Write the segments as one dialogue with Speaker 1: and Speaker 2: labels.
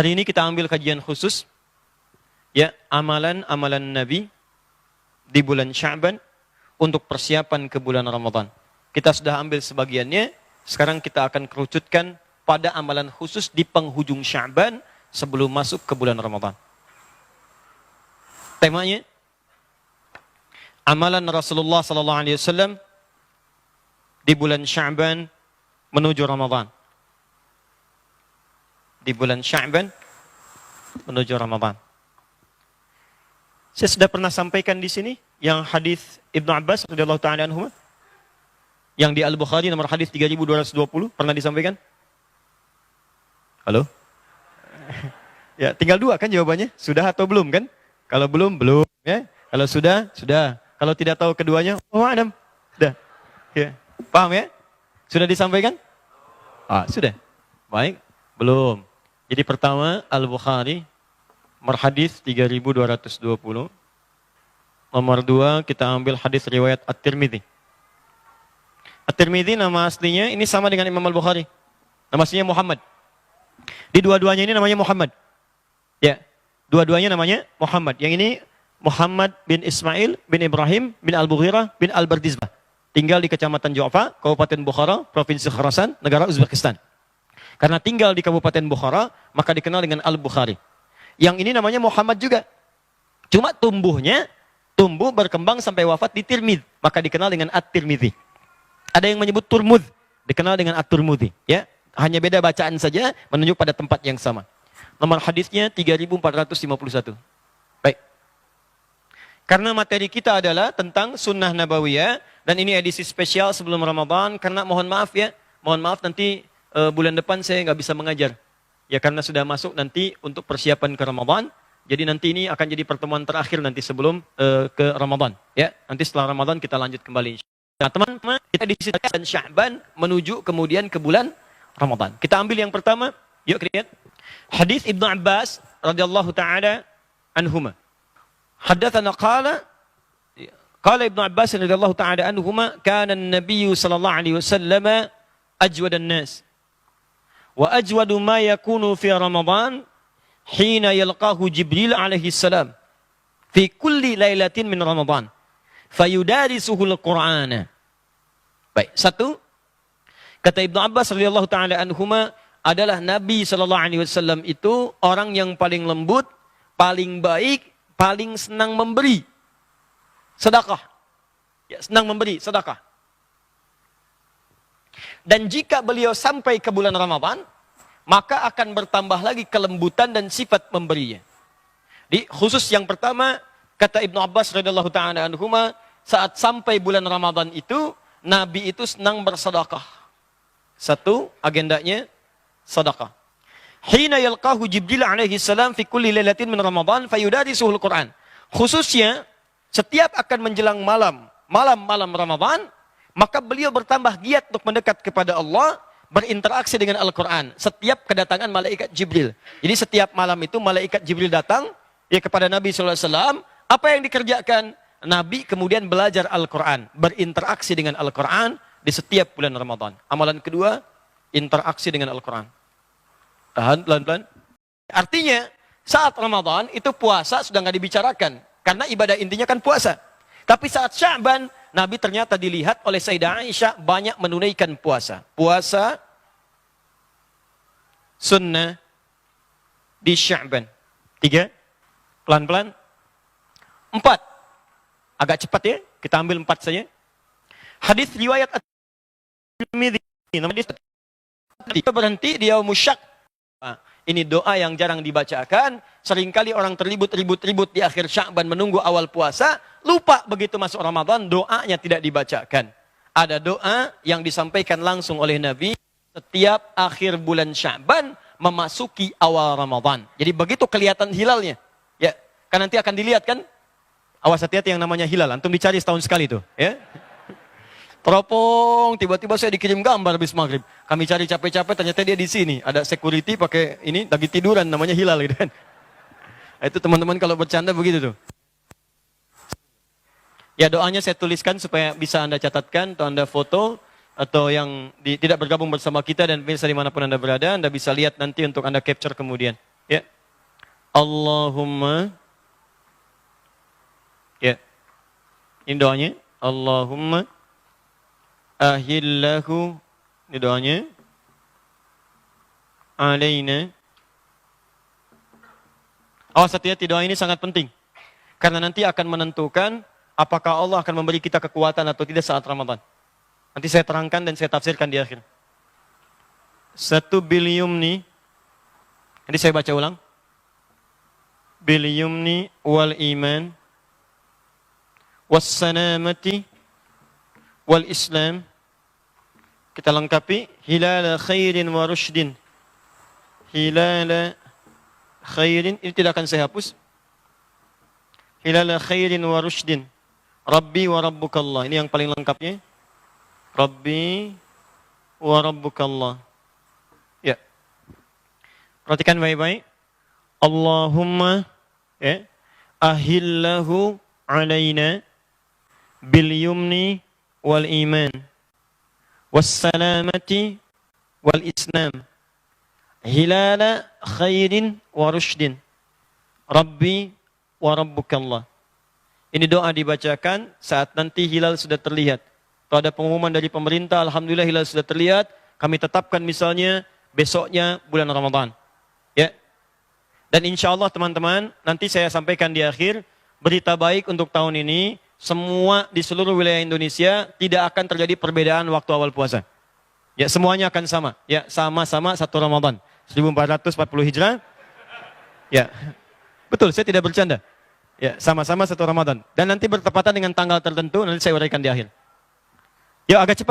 Speaker 1: Hari ini kita ambil kajian khusus, ya, amalan-amalan Nabi di bulan Sya'ban untuk persiapan ke bulan Ramadan. Kita sudah ambil sebagiannya, sekarang kita akan kerucutkan pada amalan khusus di penghujung Sya'ban sebelum masuk ke bulan Ramadan. Temanya, amalan Rasulullah SAW di bulan Sya'ban menuju Ramadan. Di bulan Sya'ban menuju Ramadan. Saya sudah pernah sampaikan di sini yang hadis Ibnu Abbas radhiyallahu taala anhu yang di Al-Bukhari nomor hadis 3220 pernah disampaikan? Halo? Ya, tinggal dua kan jawabannya? Sudah atau belum kan? Kalau belum, belum ya. Kalau sudah, sudah. Kalau tidak tahu keduanya, oh Adam. Sudah. Ya. Paham ya? Sudah disampaikan? Ah, sudah. Baik. Belum. Jadi pertama Al-Bukhari nomor hadis 3220. Nomor 2 kita ambil hadis riwayat At-Tirmidzi. At-Tirmidzi nama aslinya ini sama dengan Imam Al-Bukhari. Nama aslinya Muhammad. Di dua-duanya ini namanya Muhammad. Ya. Dua-duanya namanya Muhammad. Yang ini Muhammad bin Ismail bin Ibrahim bin Al-Bughirah bin Al-Bardizbah. Tinggal di Kecamatan Ju'fa, Kabupaten Bukhara, Provinsi Khorasan, negara Uzbekistan. Karena tinggal di Kabupaten Bukhara, maka dikenal dengan Al-Bukhari. Yang ini namanya Muhammad juga. Cuma tumbuh berkembang sampai wafat di Tirmidz, maka dikenal dengan At-Tirmidzi. Ada yang menyebut Turmudz, dikenal dengan At-Turmudzi. Ya, hanya beda bacaan saja, menunjuk pada tempat yang sama. Nomor hadisnya 3451. Baik. Karena materi kita adalah tentang sunnah nabawiyah, dan ini edisi spesial sebelum Ramadan, karena mohon maaf nanti bulan depan saya nggak bisa mengajar. Ya karena sudah masuk nanti untuk persiapan ke Ramadan. Jadi nanti ini akan jadi pertemuan terakhir nanti sebelum ke Ramadan. Ya, nanti setelah Ramadan kita lanjut kembali. Nah teman-teman, kita di sini dan Sya'ban menuju kemudian ke bulan Ramadan. Kita ambil yang pertama, yuk kita lihat. Hadis Ibnu Abbas radhiyallahu taala anhuma. Haddatsana qala Ibnu Abbas radhiyallahu taala anhuma, kana an-nabiy sallallahu alaihi wasallam ajwadan nas. Wa ajwadu ma yakunu fi Ramadan hina yalqahu Jibril alaihi salam fi kulli lailatin min Ramadan fayudarisuhu al-Qur'ana. Baik, satu, kata Ibnu Abbas radhiyallahu taala anhuma, adalah Nabi sallallahu alaihi wasallam itu orang yang paling lembut, paling baik, paling senang memberi sedekah. Ya, senang memberi sedekah. Dan jika beliau sampai ke bulan Ramadan, maka akan bertambah lagi kelembutan dan sifat memberinya. Di khusus yang pertama, kata Ibnu Abbas radhiyallahu taala anhuma, saat sampai bulan Ramadan itu, Nabi itu senang bersedekah. Satu, agendanya sedekah. Hina yalqahu Jibril alaihi salam fi kulli lailatin min Ramadan fayudarisuhul Quran. Khususnya setiap akan menjelang malam Ramadan, maka beliau bertambah giat untuk mendekat kepada Allah, berinteraksi dengan Al-Quran. Setiap kedatangan malaikat Jibril. Jadi setiap malam itu malaikat Jibril datang ya kepada Nabi SAW. Apa yang dikerjakan? Nabi kemudian belajar Al-Quran. Berinteraksi dengan Al-Quran di setiap bulan Ramadan. Amalan kedua, interaksi dengan Al-Quran. Tahan pelan-pelan. Artinya saat Ramadan itu puasa sudah nggak dibicarakan. Karena ibadah intinya kan puasa. Tapi saat Sya'ban, Nabi ternyata dilihat oleh Sayyidah Aisyah banyak menunaikan puasa. Puasa sunnah di Sya'ban. 3, pelan-pelan. 4, agak cepat ya, kita ambil 4 saja. Hadis riwayat At-Tirmidzi, kita berhenti di Yaumus Syak. Ini doa yang jarang dibacakan. Seringkali orang terlibut-ribut di akhir Sya'ban menunggu awal puasa. Lupa begitu masuk Ramadan, doanya tidak dibacakan. Ada doa yang disampaikan langsung oleh Nabi setiap akhir bulan Sya'ban memasuki awal Ramadan. Jadi begitu kelihatan hilalnya. Ya, kan nanti akan dilihat kan? Awas hati-hati yang namanya hilal. Antum dicari setahun sekali tuh. Ya. Teropong, tiba-tiba saya dikirim gambar habis maghrib. Kami cari capek-capek, ternyata dia di sini. Ada security pakai ini, lagi tiduran, namanya hilal gitu kan. Itu teman-teman kalau bercanda begitu tuh. Ya doanya saya tuliskan supaya bisa Anda catatkan, atau Anda foto, atau yang tidak bergabung bersama kita dan pemirsa dimanapun Anda berada, Anda bisa lihat nanti untuk Anda capture kemudian. Ya. Allahumma. Ya. Ini doanya. Allahumma ahillahu. Ini doanya. Alaina. Awas hati-hati, doa ini sangat penting. Karena nanti akan menentukan apakah Allah akan memberi kita kekuatan atau tidak saat Ramadan. Nanti saya terangkan dan saya tafsirkan di akhir. 1 bilyumni. Nanti saya baca ulang. Bilyumni wal iman. Wassanamati wal islam. Kita lengkapi. Hilala khairin wa rushdin. Hilala khairin. Ini tidak akan saya hapus. Hilala khairin wa rushdin. Rabbi wa rabbukallah. Ini yang paling lengkapnya. Rabbi wa rabbukallah. Ya. Perhatikan baik-baik. Allahumma ya, ahillahu alaina bil yumni wal iman wassalamati wal islam hilala khairin wa rushdin Rabbi wa rabbukallah. Ini doa dibacakan saat nanti hilal sudah terlihat. Kalau ada pengumuman dari pemerintah, alhamdulillah hilal sudah terlihat, kami tetapkan misalnya besoknya bulan Ramadan. Ya. Dan insya Allah teman-teman, nanti saya sampaikan di akhir, berita baik untuk tahun ini, semua di seluruh wilayah Indonesia tidak akan terjadi perbedaan waktu awal puasa. Ya, semuanya akan sama. Ya, sama-sama 1 Ramadan. 1440 Hijrah. Ya, betul, saya tidak bercanda. Ya, sama-sama 1 Ramadan. Dan nanti bertepatan dengan tanggal tertentu, nanti saya uraikan di akhir. Ya, agak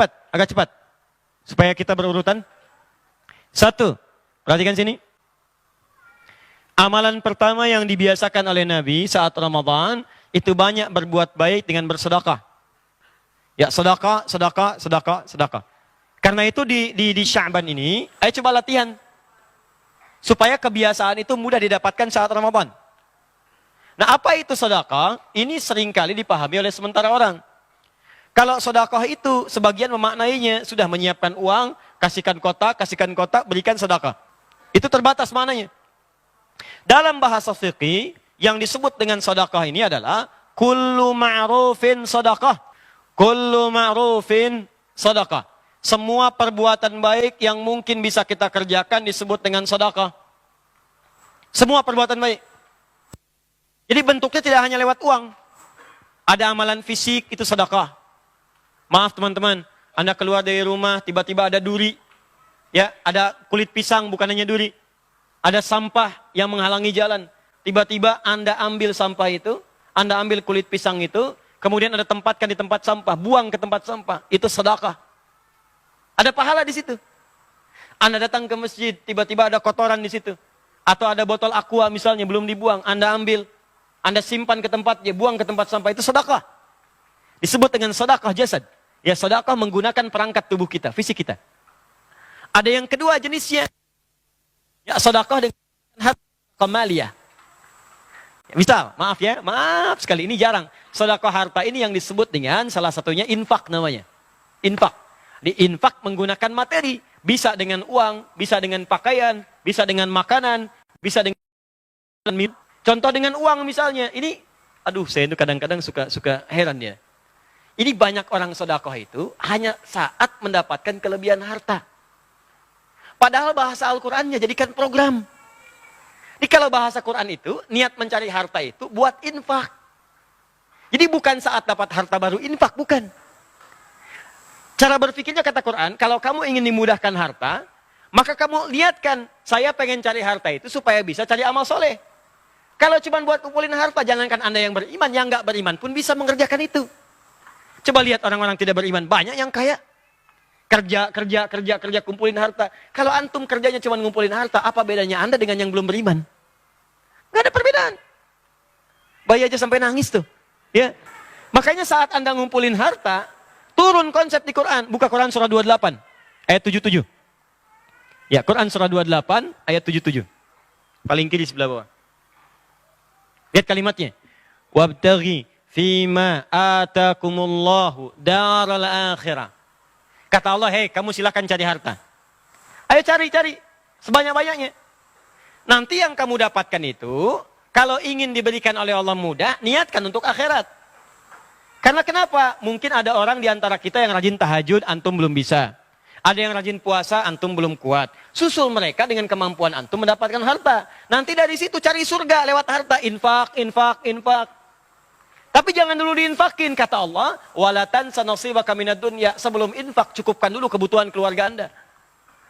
Speaker 1: cepat. Supaya kita berurutan. 1, perhatikan sini. Amalan pertama yang dibiasakan oleh Nabi saat Ramadan, itu banyak berbuat baik dengan bersedekah. Ya, sedekah. Karena itu di Sya'ban ini, ayo coba latihan. Supaya kebiasaan itu mudah didapatkan saat Ramadan. Nah, apa itu sedekah? Ini seringkali dipahami oleh sementara orang. Kalau sedekah itu sebagian memaknainya sudah menyiapkan uang, kasihkan kotak, berikan sedekah. Itu terbatas maknanya. Dalam bahasa fikih yang disebut dengan sedekah ini adalah kullu ma'rufin sedekah. Kullu ma'rufin sedekah. Semua perbuatan baik yang mungkin bisa kita kerjakan disebut dengan sedekah. Semua perbuatan baik. Jadi bentuknya tidak hanya lewat uang. Ada amalan fisik, itu sedekah. Maaf teman-teman, Anda keluar dari rumah, tiba-tiba ada duri. Ya, ada kulit pisang, bukan hanya duri. Ada sampah yang menghalangi jalan. Tiba-tiba Anda ambil sampah itu, Anda ambil kulit pisang itu, kemudian Anda tempatkan di tempat sampah, buang ke tempat sampah. Itu sedekah. Ada pahala di situ. Anda datang ke masjid, tiba-tiba ada kotoran di situ. Atau ada botol aqua misalnya, belum dibuang, Anda ambil. Anda simpan ke tempatnya, buang ke tempat sampah. Itu sedekah. Disebut dengan sedekah jasad. Ya, sedekah menggunakan perangkat tubuh kita, fisik kita. Ada yang kedua jenisnya. Ya, sedekah dengan harta kemaliyah. Misal, maaf sekali, ini jarang. Sedekah harta ini yang disebut dengan salah satunya infak namanya. Infak. Di infak menggunakan materi. Bisa dengan uang, bisa dengan pakaian, bisa dengan makanan, bisa dengan minum. Contoh dengan uang misalnya. Ini, saya itu kadang-kadang suka heran ya. Ini banyak orang sedekah itu hanya saat mendapatkan kelebihan harta. Padahal bahasa Al-Qurannya jadikan program. Jadi kalau bahasa Quran itu, niat mencari harta itu buat infak. Jadi bukan saat dapat harta baru infak, bukan. Cara berpikirnya kata Quran, kalau kamu ingin dimudahkan harta, maka kamu lihatkan, saya pengen cari harta itu supaya bisa cari amal soleh. Kalau cuma buat kumpulin harta, jangankan Anda yang beriman, yang nggak beriman pun bisa mengerjakan itu. Coba lihat orang-orang tidak beriman, banyak yang kaya. Kerja, kumpulin harta. Kalau antum kerjanya cuma ngumpulin harta, apa bedanya Anda dengan yang belum beriman? Nggak ada perbedaan. Bayi aja sampai nangis tuh. Ya. Makanya saat Anda ngumpulin harta, turun konsep di Quran. Buka Quran surah 28, ayat 77. Ya, Quran surah 28, ayat 77. Paling kiri sebelah bawah. Lihat kalimatnya. Wabtaghi fima atakumullahu daral akhirah. Kata Allah, hei kamu silakan cari harta. Ayo cari, sebanyak-banyaknya. Nanti yang kamu dapatkan itu, kalau ingin diberikan oleh Allah mudah, niatkan untuk akhirat. Karena kenapa? Mungkin ada orang di antara kita yang rajin tahajud, antum belum bisa. Ada yang rajin puasa, antum belum kuat. Susul mereka dengan kemampuan antum mendapatkan harta. Nanti dari situ cari surga lewat harta. Infak, infak, infak. Tapi jangan dulu diinfakin, kata Allah. Walatan sanasibaka minad dunya. Sebelum infak, cukupkan dulu kebutuhan keluarga Anda.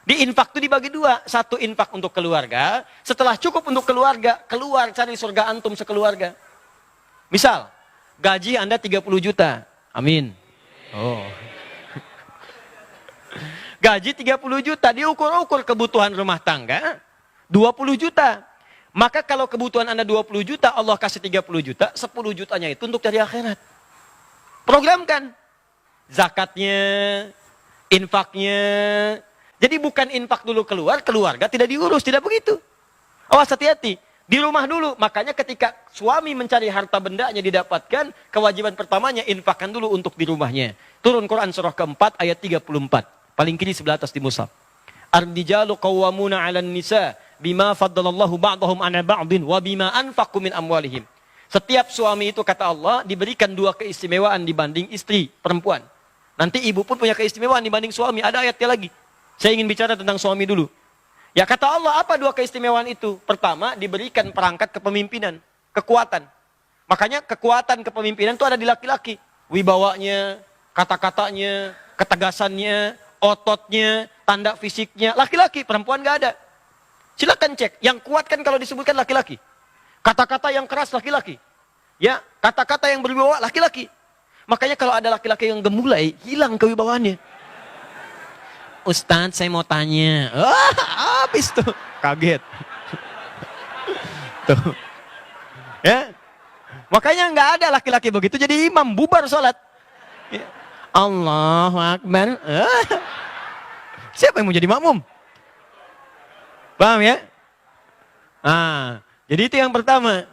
Speaker 1: Di infak itu dibagi dua. Satu infak untuk keluarga. Setelah cukup untuk keluarga, keluar cari surga antum sekeluarga. Misal, gaji Anda 30 juta. Amin. Oh. Gaji 30 juta, diukur-ukur kebutuhan rumah tangga 20 juta. Maka kalau kebutuhan Anda 20 juta, Allah kasih 30 juta, 10 jutanya itu untuk cari akhirat. Programkan. Zakatnya, infaknya. Jadi bukan infak dulu keluar, keluarga tidak diurus, tidak begitu. Awas hati-hati. Di rumah dulu, makanya ketika suami mencari harta bendanya didapatkan, kewajiban pertamanya infakkan dulu untuk di rumahnya. Turun Quran surah keempat ayat 34. Paling kiri sebelah atas di mushaf. Ar-rijalu qawwamuna 'alan nisa bima faddalallahu ba'dahum 'ala ba'din wa bima anfaqu min amwalihim. Setiap suami itu kata Allah diberikan dua keistimewaan dibanding istri perempuan. Nanti ibu pun punya keistimewaan dibanding suami. Ada ayatnya lagi. Saya ingin bicara tentang suami dulu. Ya kata Allah apa dua keistimewaan itu? Pertama diberikan perangkat kepemimpinan, kekuatan. Makanya kekuatan kepemimpinan itu ada di laki-laki. Wibawanya, kata-katanya, ketegasannya, ototnya, tanda fisiknya, laki-laki, perempuan gak ada. Silakan cek, yang kuat kan kalau disebutkan laki-laki. Kata-kata yang keras laki-laki. Ya, kata-kata yang berwibawa laki-laki. Makanya kalau ada laki-laki yang gemulai, hilang kewibawaannya. Ustadz, saya mau tanya. Habis tuh, kaget. Tuh. Ya. Makanya nggak ada laki-laki begitu jadi imam, bubar sholat. Ya. Allahu Akbar. Siapa yang mau jadi makmum? Paham ya? Jadi itu yang pertama.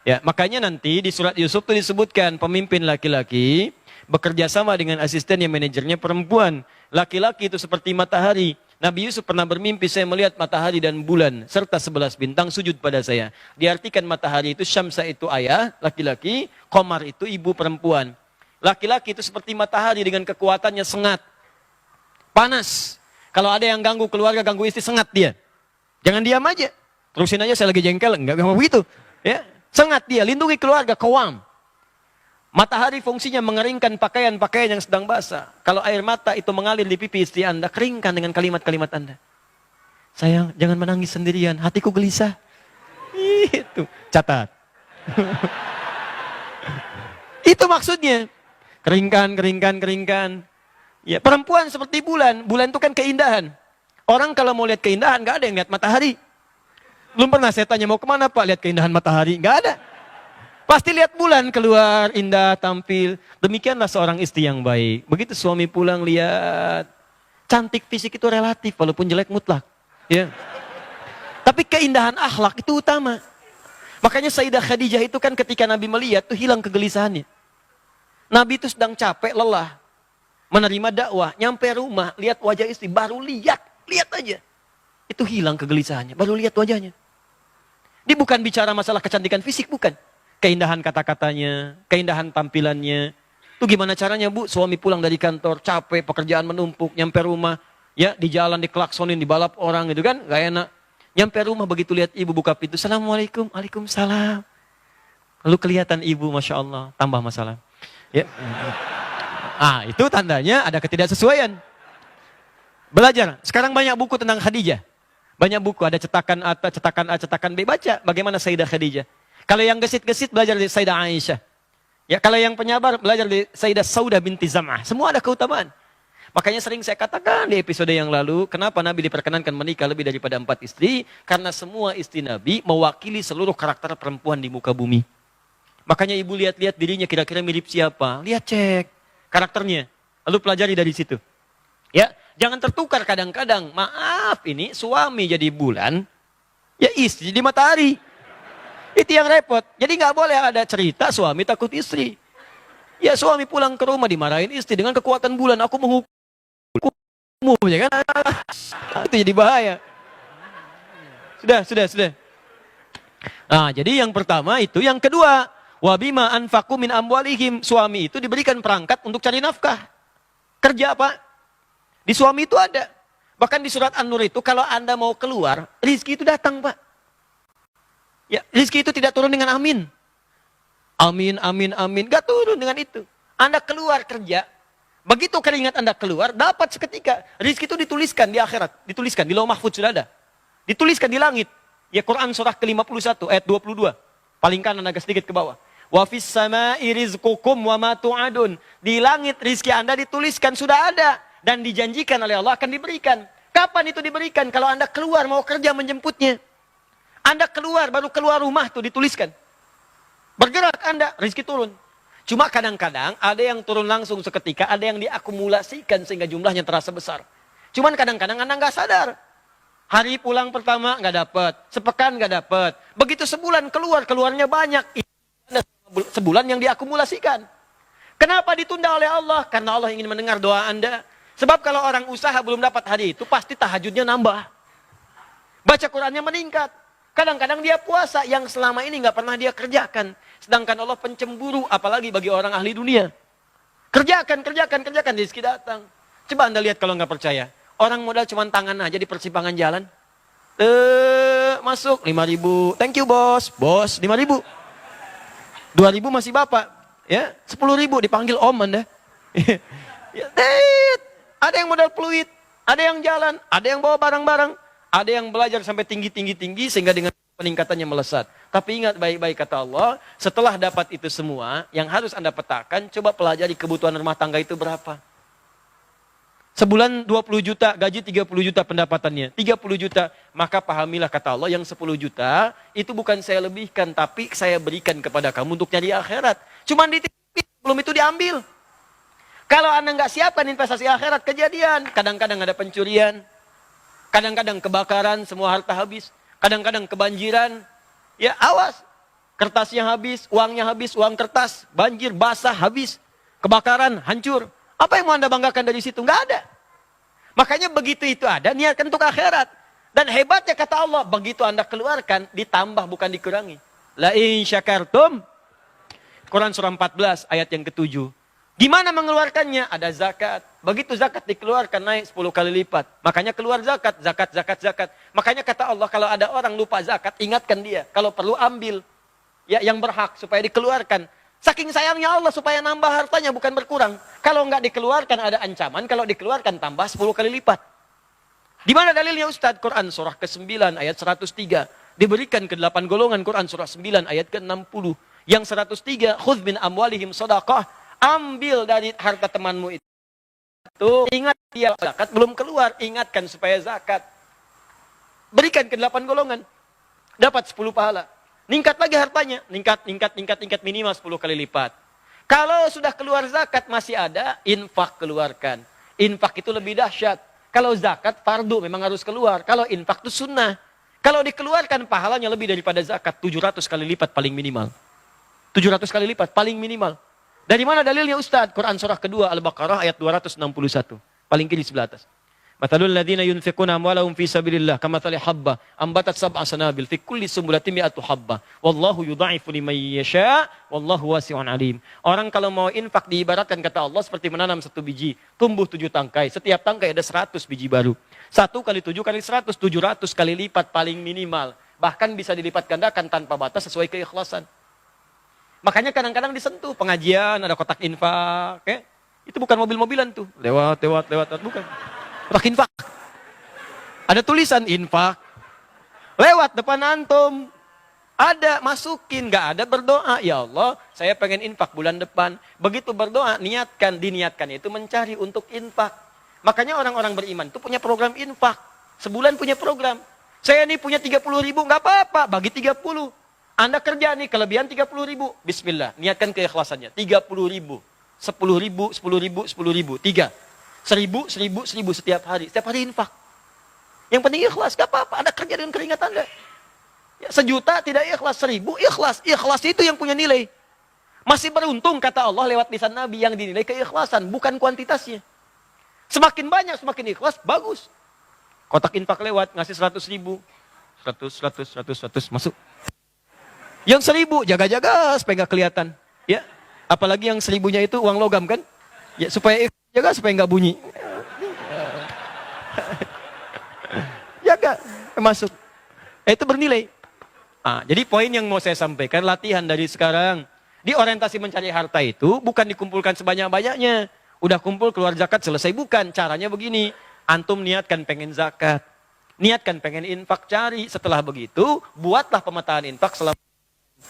Speaker 1: Ya, makanya nanti di surat Yusuf itu disebutkan pemimpin laki-laki bekerja sama dengan asisten yang manajernya perempuan. Laki-laki itu seperti matahari. Nabi Yusuf pernah bermimpi, saya melihat matahari dan bulan serta 11 bintang sujud pada saya. Diartikan matahari itu Syamsa itu ayah laki-laki, Qamar itu ibu perempuan. Laki-laki itu seperti matahari dengan kekuatannya sengat. Panas. Kalau ada yang ganggu keluarga, ganggu istri, sengat dia. Jangan diam aja. Terusin aja saya lagi jengkel. Enggak begitu. Ya. Sengat dia, lindungi keluarga, qawam. Matahari fungsinya mengeringkan pakaian-pakaian yang sedang basah. Kalau air mata itu mengalir di pipi istri Anda, keringkan dengan kalimat-kalimat Anda. Sayang, jangan menangis sendirian, hatiku gelisah. Itu, catat. Itu maksudnya. Keringkan, keringkan, keringkan. Ya, perempuan seperti bulan. Bulan itu kan keindahan. Orang kalau mau lihat keindahan, nggak ada yang lihat matahari. Belum pernah saya tanya mau kemana Pak lihat keindahan matahari. Nggak ada. Pasti lihat bulan keluar, indah, tampil. Demikianlah seorang istri yang baik. Begitu suami pulang lihat. Cantik fisik itu relatif, walaupun jelek mutlak. Ya. Tapi keindahan akhlak itu utama. Makanya Sayyidah Khadijah itu kan ketika Nabi melihat, tuh hilang kegelisahannya. Nabi itu sedang capek, lelah. Menerima dakwah, nyampe rumah, lihat wajah istri, baru lihat aja. Itu hilang kegelisahannya, baru lihat wajahnya. Dia bukan bicara masalah kecantikan fisik, bukan. Keindahan kata-katanya, keindahan tampilannya. Itu gimana caranya Bu? Suami pulang dari kantor, capek, pekerjaan menumpuk, nyampe rumah, ya di jalan dikelaksonin, dibalap orang gitu kan, gak enak. Nyampe rumah begitu lihat ibu buka pintu, Assalamualaikum, Waalaikumsalam. Lalu kelihatan ibu, Masya Allah, tambah masalah. Ya. Itu tandanya ada ketidaksesuaian. Belajar. Sekarang banyak buku tentang Khadijah. Banyak buku, ada cetakan A, cetakan B. Baca bagaimana Sayyidah Khadijah. Kalau yang gesit-gesit belajar dari Sayyidah Aisyah. Ya, kalau yang penyabar belajar dari Sayyidah Saudah binti Zam'ah. Semua ada keutamaan. Makanya sering saya katakan di episode yang lalu, kenapa Nabi diperkenankan menikah lebih daripada 4 istri? Karena semua istri Nabi mewakili seluruh karakter perempuan di muka bumi. Makanya ibu lihat-lihat dirinya kira-kira mirip siapa. Lihat cek karakternya. Lalu pelajari dari situ. Ya, jangan tertukar kadang-kadang. Maaf ini suami jadi bulan, ya istri jadi matahari. Itu yang repot. Jadi nggak boleh ada cerita suami takut istri. Ya suami pulang ke rumah dimarahin istri dengan kekuatan bulan. Aku menghukummu, ya kan? Itu jadi bahaya. Sudah. Nah, jadi yang pertama itu. Yang kedua, wabima anfaqu min amwalihim. Suami itu diberikan perangkat untuk cari nafkah. Kerja apa? Di suami itu ada. Bahkan di surat An-Nur itu, kalau Anda mau keluar, rizki itu datang, Pak. Ya, rizki itu tidak turun dengan amin. Amin. Gak turun dengan itu. Anda keluar kerja, begitu keringat Anda keluar, dapat seketika. Rizki itu dituliskan di akhirat. Dituliskan, di Lauh Mahfudz sudah ada. Dituliskan di langit. Ya, Quran surah ke-51 ayat 22. Paling kanan agak sedikit ke bawah. Wa fis sama'i rizqukum wa ma tu'adun. Di langit rizki Anda dituliskan sudah ada dan dijanjikan oleh Allah akan diberikan. Kapan itu diberikan? Kalau Anda keluar mau kerja menjemputnya. Anda keluar baru keluar rumah tuh dituliskan. Bergerak Anda, rizki turun. Cuma kadang-kadang ada yang turun langsung seketika, ada yang diakumulasikan sehingga jumlahnya terasa besar. Cuman kadang-kadang Anda nggak sadar. Hari pulang pertama nggak dapat, sepekan nggak dapat. Begitu sebulan keluarnya banyak. Sebulan yang diakumulasikan. Kenapa ditunda oleh Allah? Karena Allah ingin mendengar doa Anda. Sebab kalau orang usaha belum dapat hari itu, pasti tahajudnya nambah. Baca Qurannya meningkat. Kadang-kadang dia puasa yang selama ini nggak pernah dia kerjakan. Sedangkan Allah pencemburu, apalagi bagi orang ahli dunia. Kerjakan, rezeki datang. Coba Anda lihat kalau nggak percaya. Orang modal cuma tangan aja di persimpangan jalan. Masuk 5.000. Thank you bos. Bos 5.000. 2.000 masih bapak. Ya 10.000 dipanggil om Anda. Ya, ada yang modal peluit. Ada yang jalan. Ada yang bawa barang-barang. Ada yang belajar sampai tinggi sehingga dengan peningkatannya melesat. Tapi ingat baik-baik kata Allah. Setelah dapat itu semua. Yang harus Anda petakan. Coba pelajari kebutuhan rumah tangga itu berapa. Sebulan 20 juta, gaji 30 juta pendapatannya. 30 juta, maka pahamilah kata Allah yang 10 juta, itu bukan saya lebihkan, tapi saya berikan kepada kamu untuk nyari akhirat. Cuman dititipin, belum itu diambil. Kalau Anda nggak siapkan investasi akhirat, kejadian. Kadang-kadang ada pencurian, kadang-kadang kebakaran, semua harta habis. Kadang-kadang kebanjiran, ya awas. Kertasnya habis, uang kertas, banjir, basah, habis. Kebakaran, hancur. Apa yang mau Anda banggakan dari situ? Nggak ada. Makanya begitu itu ada, niatkan untuk akhirat. Dan hebatnya kata Allah, begitu Anda keluarkan, ditambah bukan dikurangi. La in syakartum. Quran surah 14 ayat yang ke-7. Gimana mengeluarkannya? Ada zakat. Begitu zakat dikeluarkan naik 10 kali lipat. Makanya keluar zakat. Makanya kata Allah, kalau ada orang lupa zakat, ingatkan dia. Kalau perlu ambil. Ya, yang berhak supaya dikeluarkan. Saking sayangnya Allah supaya nambah hartanya bukan berkurang. Kalau nggak dikeluarkan ada ancaman, kalau dikeluarkan tambah 10 kali lipat. Di mana dalilnya Ustadz? Quran surah ke-9 ayat 103. Diberikan ke 8 golongan Quran surah 9 ayat ke-60. Yang 103, khudz min amwalihim shadaqah. Ambil dari harta temanmu itu. Ingat dia zakat belum keluar, ingatkan supaya zakat. Berikan ke 8 golongan. Dapat 10 pahala. Ningkat lagi hartanya, ningkat minimal 10 kali lipat. Kalau sudah keluar zakat masih ada, infak keluarkan. Infak itu lebih dahsyat. Kalau zakat fardu memang harus keluar. Kalau infak itu sunnah. Kalau dikeluarkan pahalanya lebih daripada zakat, 700 kali lipat paling minimal. 700 kali lipat paling minimal. Dari mana dalilnya Ustadz? Quran surah kedua Al-Baqarah ayat 261. Paling kiri sebelah atas. Matalul ladzina yunfiquna amwalahum fi sabilillah kamathali habba ambatat sab'a sanabil fi kulli sumbulatin mi'atu habba wallahu yudha'ifu liman yasha wallahu wasi'un alim. Orang kalau mau infak diibaratkan kata Allah seperti menanam 1 biji, tumbuh 7 tangkai. Setiap tangkai ada 100 biji baru. 1 kali 7 kali 100, 700 kali lipat paling minimal. Bahkan bisa dilipat gandakan tanpa batas sesuai keikhlasan. Makanya kadang-kadang disentuh pengajian ada kotak infak, ya. Itu bukan mobil-mobilan tuh. Lewat bukan. Kotak infak. Ada tulisan infak. Lewat depan antum. Ada, masukin. Gak ada berdoa. Ya Allah, saya pengen infak bulan depan. Begitu berdoa, diniatkan itu mencari untuk infak. Makanya orang-orang beriman itu punya program infak. Sebulan punya program. Saya ini punya 30 ribu, gak apa-apa. Bagi 30. Anda kerja nih, kelebihan 30 ribu. Bismillah, niatkan keikhlasannya. 30 ribu. 10 ribu, 10 ribu, 10 ribu. 3. 1000 setiap hari. Setiap hari infak. Yang penting ikhlas, gak apa-apa. Ada kerja dengan keringat Anda. Ya, 1 juta tidak ikhlas, 1000 ikhlas. Ikhlas itu yang punya nilai. Masih beruntung kata Allah lewat lisan Nabi yang dinilai keikhlasan, bukan kuantitasnya. Semakin banyak, semakin ikhlas, bagus. Kotak infak lewat, ngasih 100 ribu. 100, masuk. Yang 1000 jaga-jaga supaya nggak kelihatan. Ya, apalagi yang 1000-nya itu uang logam kan? Ya supaya jaga supaya nggak bunyi. Jaga, masuk. Itu bernilai. Jadi poin yang mau saya sampaikan, latihan dari sekarang. Di orientasi mencari harta itu bukan dikumpulkan sebanyak-banyaknya. Udah kumpul keluar zakat selesai, bukan. Caranya begini, antum niatkan pengen zakat. Niatkan pengen infak, cari. Setelah begitu, buatlah pemetaan infak selama.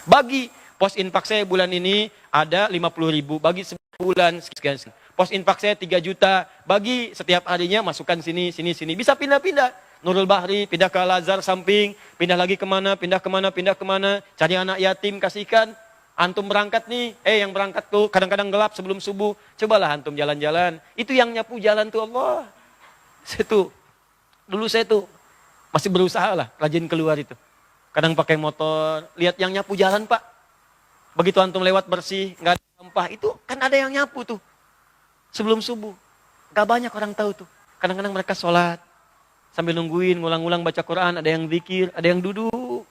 Speaker 1: Bagi pos infak saya bulan ini ada 50.000, bagi sebulan sekian. Pos infak saya 3 juta, bagi setiap harinya masukkan sini. Bisa pindah-pindah. Nurul Bahri, pindah ke Al-Azhar samping, pindah lagi kemana, cari anak yatim, kasihkan. Antum berangkat nih, yang berangkat tuh kadang-kadang gelap sebelum subuh, cobalah antum jalan-jalan. Itu yang nyapu jalan tuh Allah. Dulu saya tuh masih berusaha lah, rajin keluar itu. Kadang pakai motor, lihat yang nyapu jalan Pak. Begitu antum lewat bersih, nggak ada sampah, itu kan ada yang nyapu tuh. Sebelum subuh, gak banyak orang tahu tuh. Kadang-kadang mereka sholat, sambil nungguin, ngulang-ngulang baca Quran, ada yang zikir, ada yang duduk.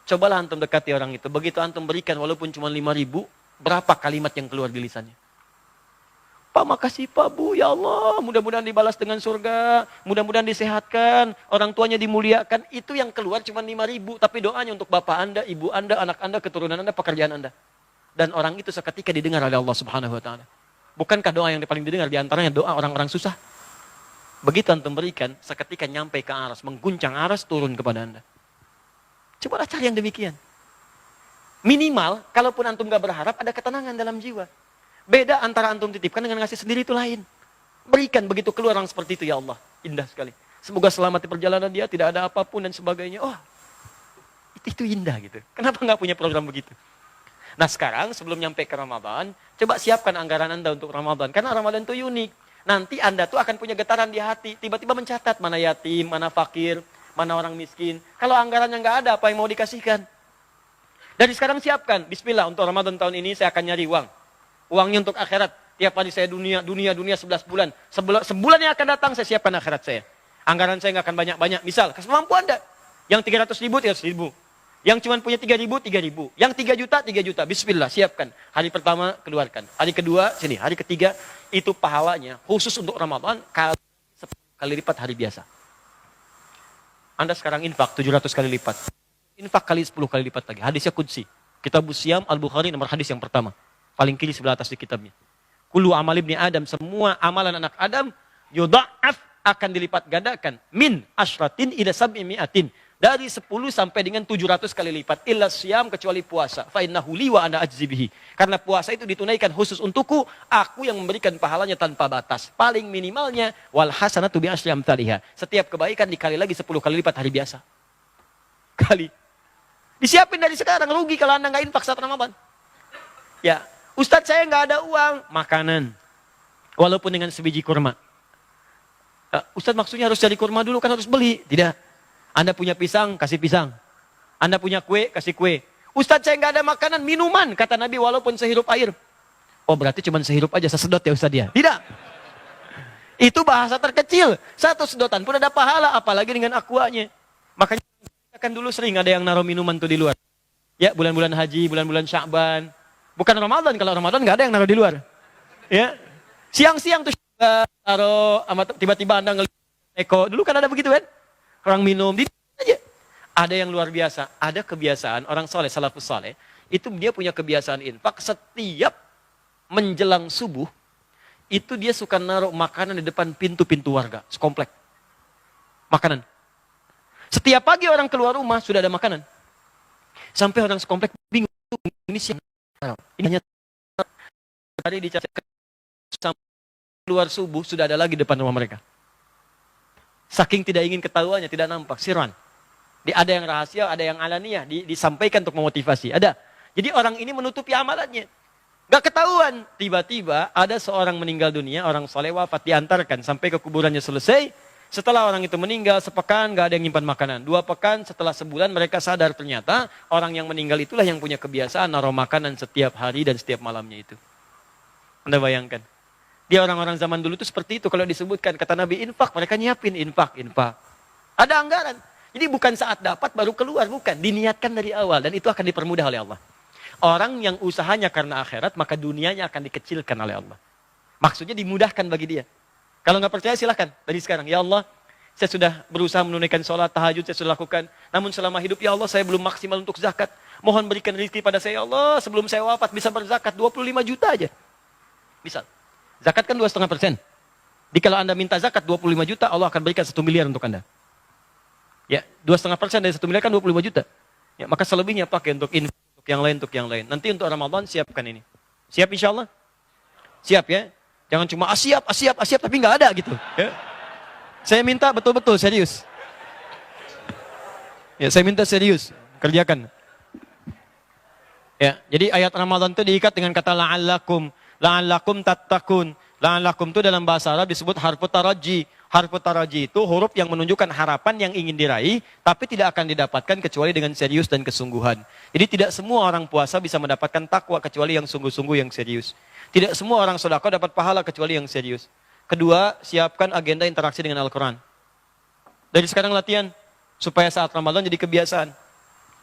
Speaker 1: Cobalah antum dekati orang itu. Begitu antum berikan walaupun cuma 5.000, berapa kalimat yang keluar di lisannya? Pak makasih Pak Bu, ya Allah, mudah-mudahan dibalas dengan surga, mudah-mudahan disehatkan, orang tuanya dimuliakan. Itu yang keluar cuma 5.000, tapi doanya untuk bapak anda, ibu anda, anak anda, keturunan anda, pekerjaan anda. Dan orang itu seketika didengar oleh Allah Subhanahu Wa Taala. Bukankah doa yang paling didengar diantaranya doa orang-orang susah? Begitu antum berikan, seketika nyampe ke aras, mengguncang aras, turun kepada anda. Cobalah cari yang demikian. Minimal, kalaupun antum gak berharap, ada ketenangan dalam jiwa. Beda antara antum titipkan dengan ngasih sendiri itu lain. Berikan begitu keluar orang seperti itu, ya Allah. Indah sekali. Semoga selamat di perjalanan dia, tidak ada apapun dan sebagainya. Oh, itu indah gitu. Kenapa gak punya program begitu? Nah sekarang, sebelum nyampe ke Ramadan, coba siapkan anggaran anda untuk Ramadan. Karena Ramadan itu unik. Nanti anda tuh akan punya getaran di hati. Tiba-tiba mencatat mana yatim, mana fakir, mana orang miskin. Kalau anggarannya nggak ada, apa yang mau dikasihkan? Dari sekarang siapkan. Bismillah, untuk Ramadan tahun ini saya akan nyari uang. Uangnya untuk akhirat. Tiap hari saya dunia 11 bulan. Sebulan yang akan datang saya siapkan akhirat saya. Anggaran saya nggak akan banyak-banyak. Misal, kemampuan Anda. Yang 300.000, 300.000. Yang cuma punya 3.000, 3.000. Yang 3 juta, 3 juta. Bismillah, siapkan. Hari pertama, keluarkan. Hari kedua, sini. Hari ketiga, itu pahalanya. Khusus untuk Ramadan, 10 kali lipat hari biasa. Anda sekarang infak 700 kali lipat. Infak kali 10 kali lipat lagi. Hadisnya Qudsi. Kitabus Siyam Al-Bukhari nomor hadis yang pertama. Paling kiri sebelah atas di kitabnya. Kullu amal ibni Adam. Semua amalan anak Adam. Yudha'af akan dilipat gandakan. Min asyratin ila sab'i mi'atin. Dari 10 sampai dengan 700 kali lipat. Illa siyam kecuali puasa. Fa'innahu li wa ana ajzibihi. Karena puasa itu ditunaikan khusus untukku. Aku yang memberikan pahalanya tanpa batas. Paling minimalnya. Wal hasanatu bi asyri amthaliha. Setiap kebaikan dikali lagi 10 kali lipat hari biasa. Kali. Disiapin dari sekarang. Rugi kalau anda nggak infak saat Ramadan. Ya. Ustadz saya nggak ada uang. Makanan. Walaupun dengan sebiji kurma. Ustadz maksudnya harus cari kurma dulu kan harus beli. Tidak. Anda punya pisang, kasih pisang. Anda punya kue, kasih kue. Ustadz saya nggak ada makanan, minuman. Kata Nabi walaupun sehirup air. Oh berarti cuma sehirup aja, sesedot ya Ustadz ya? Tidak. Itu bahasa terkecil. Satu sedotan pun ada pahala, apalagi dengan aquanya. Makanya kan dulu sering ada yang naruh minuman tuh di luar. Ya bulan-bulan haji, bulan-bulan Sya'ban. Bukan Ramadan, kalau Ramadan nggak ada yang naruh di luar. Ya, siang-siang tuh taruh, tiba-tiba Anda ngelihat Eko. Dulu kan ada begitu kan? Orang minum, di aja. Ada yang luar biasa, ada kebiasaan orang soleh, salafus soleh, itu dia punya kebiasaan infak setiap menjelang subuh, itu dia suka naruh makanan di depan pintu-pintu warga, sekomplek. Makanan. Setiap pagi orang keluar rumah sudah ada makanan. Sampai orang sekomplek bingung, ini siang. Ini hanya hari dicatat sampai keluar subuh sudah ada lagi depan rumah mereka. Saking tidak ingin ketahuannya, tidak nampak, sirwan. Ada yang rahasia, ada yang alaniah, disampaikan untuk memotivasi. Ada. Jadi orang ini menutupi amalannya. Gak ketahuan. Tiba-tiba ada seorang meninggal dunia, orang soleh wafat, diantarkan sampai ke kuburannya selesai. Setelah orang itu meninggal, sepekan gak ada yang nyimpan makanan. 2 pekan, setelah sebulan mereka sadar ternyata orang yang meninggal itulah yang punya kebiasaan naruh makanan setiap hari dan setiap malamnya itu. Anda bayangkan. Dia orang-orang zaman dulu itu seperti itu. Kalau disebutkan, kata Nabi infak, mereka nyiapin infak. Ada anggaran. Jadi bukan saat dapat baru keluar, bukan. Diniatkan dari awal dan itu akan dipermudah oleh Allah. Orang yang usahanya karena akhirat, maka dunianya akan dikecilkan oleh Allah. Maksudnya dimudahkan bagi dia. Kalau nggak percaya silahkan dari sekarang. Ya Allah, saya sudah berusaha menunaikan sholat, tahajud, saya sudah lakukan. Namun selama hidup, ya Allah, saya belum maksimal untuk zakat. Mohon berikan rezeki pada saya, ya Allah. Sebelum saya wafat bisa berzakat 25 juta aja. Misal, zakat kan 2,5%. Jadi kalau Anda minta zakat 25 juta, Allah akan berikan 1 miliar untuk Anda. Ya, 2,5% dari 1 miliar kan 25 juta. Ya, maka selebihnya pakai untuk infak, untuk yang lain. Nanti untuk Ramadan siapkan ini. Siap insya Allah? Siap ya. Jangan cuma siap, tapi nggak ada gitu. Ya. Saya minta betul-betul serius. Ya, saya minta serius. Kerjakan. Ya, jadi ayat Ramadan itu diikat dengan kata la'allakum. La'allakum tattaqun. La'allakum itu dalam bahasa Arab disebut harfu taraji. Harfu taraji itu huruf yang menunjukkan harapan yang ingin diraih, tapi tidak akan didapatkan kecuali dengan serius dan kesungguhan. Jadi tidak semua orang puasa bisa mendapatkan takwa kecuali yang sungguh-sungguh yang serius. Tidak semua orang sedekah dapat pahala kecuali yang serius. Kedua, siapkan agenda interaksi dengan Al-Quran. Dari sekarang latihan, supaya saat Ramadan jadi kebiasaan.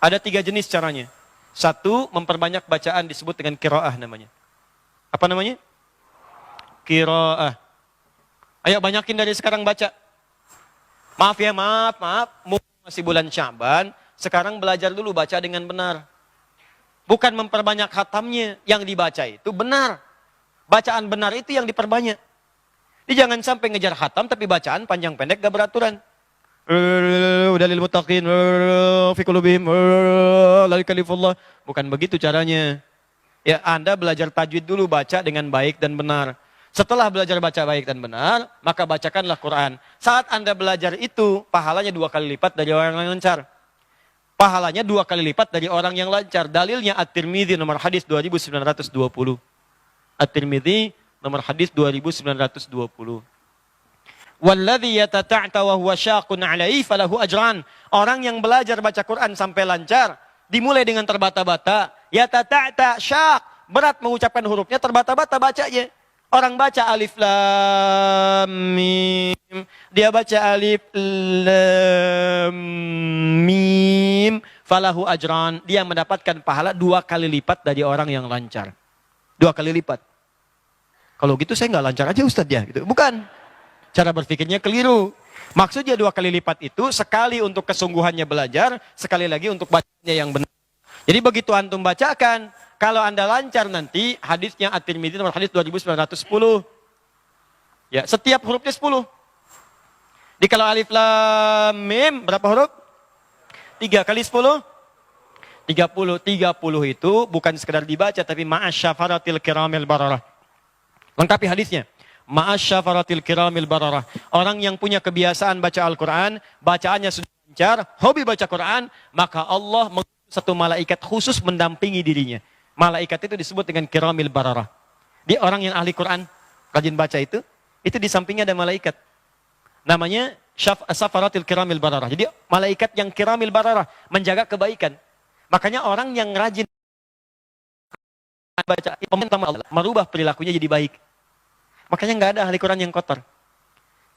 Speaker 1: Ada 3 jenis caranya. 1, memperbanyak bacaan disebut dengan qiraah namanya. Apa namanya? Qiraah. Ayo banyakin dari sekarang baca. Maaf ya, maaf. Masih bulan Sya'ban, sekarang belajar dulu baca dengan benar. Bukan memperbanyak khatamnya, yang dibaca itu benar. Bacaan benar itu yang diperbanyak. Jadi jangan sampai ngejar khatam tapi bacaan panjang pendek gak beraturan. Dalil muttaqin fi qulubihim la yakalifullah. Bukan begitu caranya. Ya, Anda belajar tajwid dulu, baca dengan baik dan benar. Setelah belajar baca baik dan benar, maka bacakanlah Quran. Saat Anda belajar itu, pahalanya 2 kali lipat dari orang yang lancar. Pahalanya 2 kali lipat dari orang yang lancar. Dalilnya At-Tirmidzi nomor hadis 2920. At-Tirmidzi nomor hadis 2920. Walladzi yatata'ta wa huwa syaqun 'alaihi falahu ajran. Orang yang belajar baca Quran sampai lancar, dimulai dengan terbata-bata, yatata'ta syaq, berat mengucapkan hurufnya, terbata-bata bacanya. Orang baca alif lam mim, dia baca alif lam mim, falahu ajran, dia mendapatkan pahala 2 kali lipat dari orang yang lancar. 2 kali lipat. Kalau gitu saya nggak lancar aja Ustadz ya, gitu. Bukan. Cara berpikirnya keliru. Maksudnya 2 kali lipat itu sekali untuk kesungguhannya belajar, sekali lagi untuk bacanya yang benar. Jadi begitu antum bacakan, kalau Anda lancar nanti, hadisnya At-Tirmidzi nomor hadis 2910. Ya, setiap hurufnya 10. Jadi kalau alif lam mim berapa huruf? 3 kali 10? 30. 30 itu bukan sekedar dibaca tapi ma'asyafaratil kiramil bararah. Lengkapi hadisnya. Ma'asyafaratil kiramil bararah. Orang yang punya kebiasaan baca Al-Quran, bacaannya sudah lancar, hobi baca Quran, maka Allah mengutus satu malaikat khusus mendampingi dirinya. Malaikat itu disebut dengan kiramil bararah. Dia orang yang ahli Quran, rajin baca itu di sampingnya ada malaikat. Namanya Safaratil kiramil bararah. Jadi malaikat yang kiramil bararah, menjaga kebaikan. Makanya orang yang rajin baca, merubah perilakunya jadi baik. Makanya nggak ada ahli Quran yang kotor.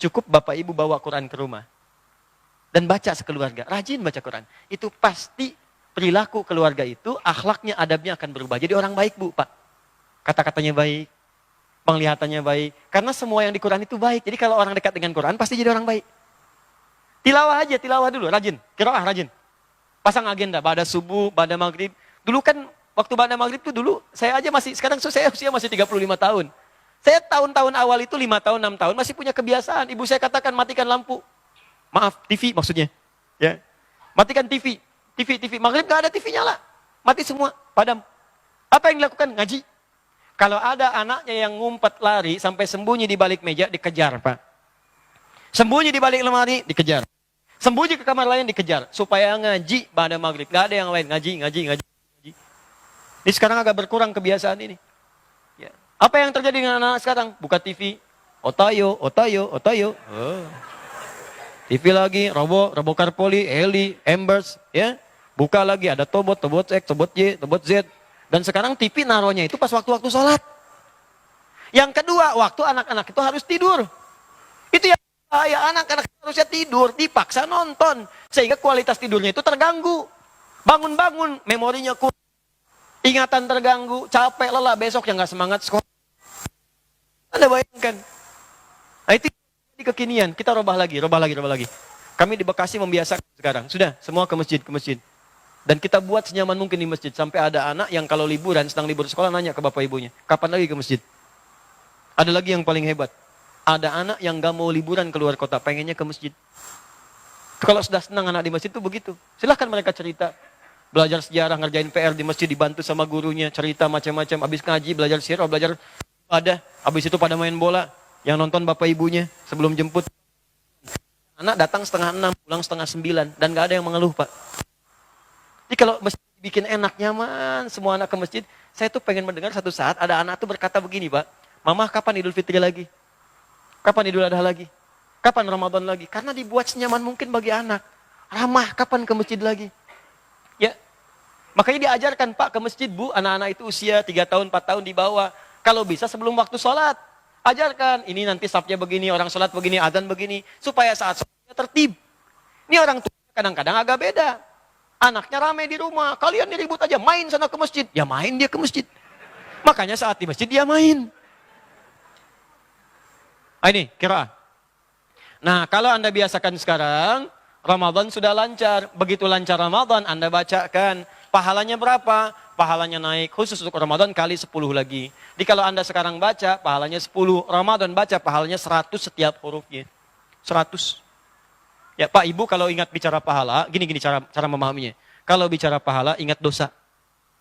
Speaker 1: Cukup bapak ibu bawa Quran ke rumah. Dan baca sekeluarga, rajin baca Quran. Itu pasti perilaku keluarga itu, akhlaknya, adabnya akan berubah. Jadi orang baik bu, pak. Kata-katanya baik, penglihatannya baik. Karena semua yang di Quran itu baik. Jadi kalau orang dekat dengan Quran, pasti jadi orang baik. Tilawah aja, tilawah dulu, rajin. Qiraah rajin. Pasang agenda, pada subuh, pada maghrib. Dulu kan, waktu pada maghrib itu dulu, saya aja masih, sekarang saya usia masih 35 tahun. Saya tahun-tahun awal itu 5 tahun, 6 tahun, masih punya kebiasaan. Ibu saya katakan, matikan lampu. Maaf, TV maksudnya. Ya, matikan TV. Maghrib gak ada TV nyala. Mati semua, padam. Apa yang dilakukan? Ngaji. Kalau ada anaknya yang ngumpet lari, sampai sembunyi di balik meja, dikejar Pak. Sembunyi di balik lemari, dikejar. Sembunyi ke kamar lain, dikejar. Supaya ngaji pada maghrib. Gak ada yang lain, ngaji. Ini sekarang agak berkurang kebiasaan ini. Ya. Apa yang terjadi dengan anak-anak sekarang? Buka TV, otayo. Oh. TV lagi, Robo Karpoli, Heli, Embers, ya. Buka lagi, ada Tobot X, Tobot Y, Tobot Z. Dan sekarang TV naruhnya itu pas waktu-waktu sholat. Yang kedua, waktu anak-anak itu harus tidur. Itu yang Anak-anak harusnya tidur, dipaksa nonton. Sehingga kualitas tidurnya itu terganggu. Bangun-bangun, memorinya kurang. Ingatan terganggu, capek, lelah, besok yang nggak semangat sekolah. Anda bayangkan. Nah itu di kekinian, kita robah lagi. Kami di Bekasi membiasakan sekarang. Sudah, semua ke masjid. Dan kita buat senyaman mungkin di masjid. Sampai ada anak yang kalau liburan, sedang libur sekolah, nanya ke bapak ibunya, kapan lagi ke masjid? Ada lagi yang paling hebat. Ada anak yang gak mau liburan keluar kota, pengennya ke masjid. Kalau sudah senang anak di masjid itu begitu. Silahkan mereka cerita. Belajar sejarah, ngerjain PR di masjid, dibantu sama gurunya, cerita macam-macam. Habis ngaji, belajar sirah, belajar ibadah. Habis itu pada main bola. Yang nonton bapak ibunya sebelum jemput. Anak datang 5:30, pulang 8:30. Dan gak ada yang mengeluh, Pak. Jadi kalau masjid bikin enak, nyaman, semua anak ke masjid. Saya tuh pengen mendengar satu saat ada anak tuh berkata begini, Pak. Mama, kapan Idul Fitri lagi? Kapan Idul Adha lagi? Kapan Ramadan lagi? Karena dibuat senyaman mungkin bagi anak. Ramah, kapan ke masjid lagi? Ya, makanya diajarkan, Pak, ke masjid, Bu. Anak-anak itu usia 3 tahun, 4 tahun di bawah. Kalau bisa sebelum waktu sholat. Ajarkan, ini nanti safnya begini, orang sholat begini, azan begini. Supaya saat sholatnya tertib. Ini orang tua kadang-kadang agak beda. Anaknya ramai di rumah. Kalian diribut aja, main sana ke masjid. Ya main dia ke masjid. Makanya saat di masjid dia main. Ini kira. Nah, kalau Anda biasakan sekarang, Ramadan sudah lancar. Begitu lancar Ramadan, Anda bacakan. Pahalanya berapa? Pahalanya naik. Khusus untuk Ramadan kali 10 lagi. Jadi kalau Anda sekarang baca, pahalanya 10. Ramadan baca, pahalanya 100 setiap hurufnya. 100. Ya Pak, Ibu kalau ingat bicara pahala, gini cara memahaminya. Kalau bicara pahala, ingat dosa.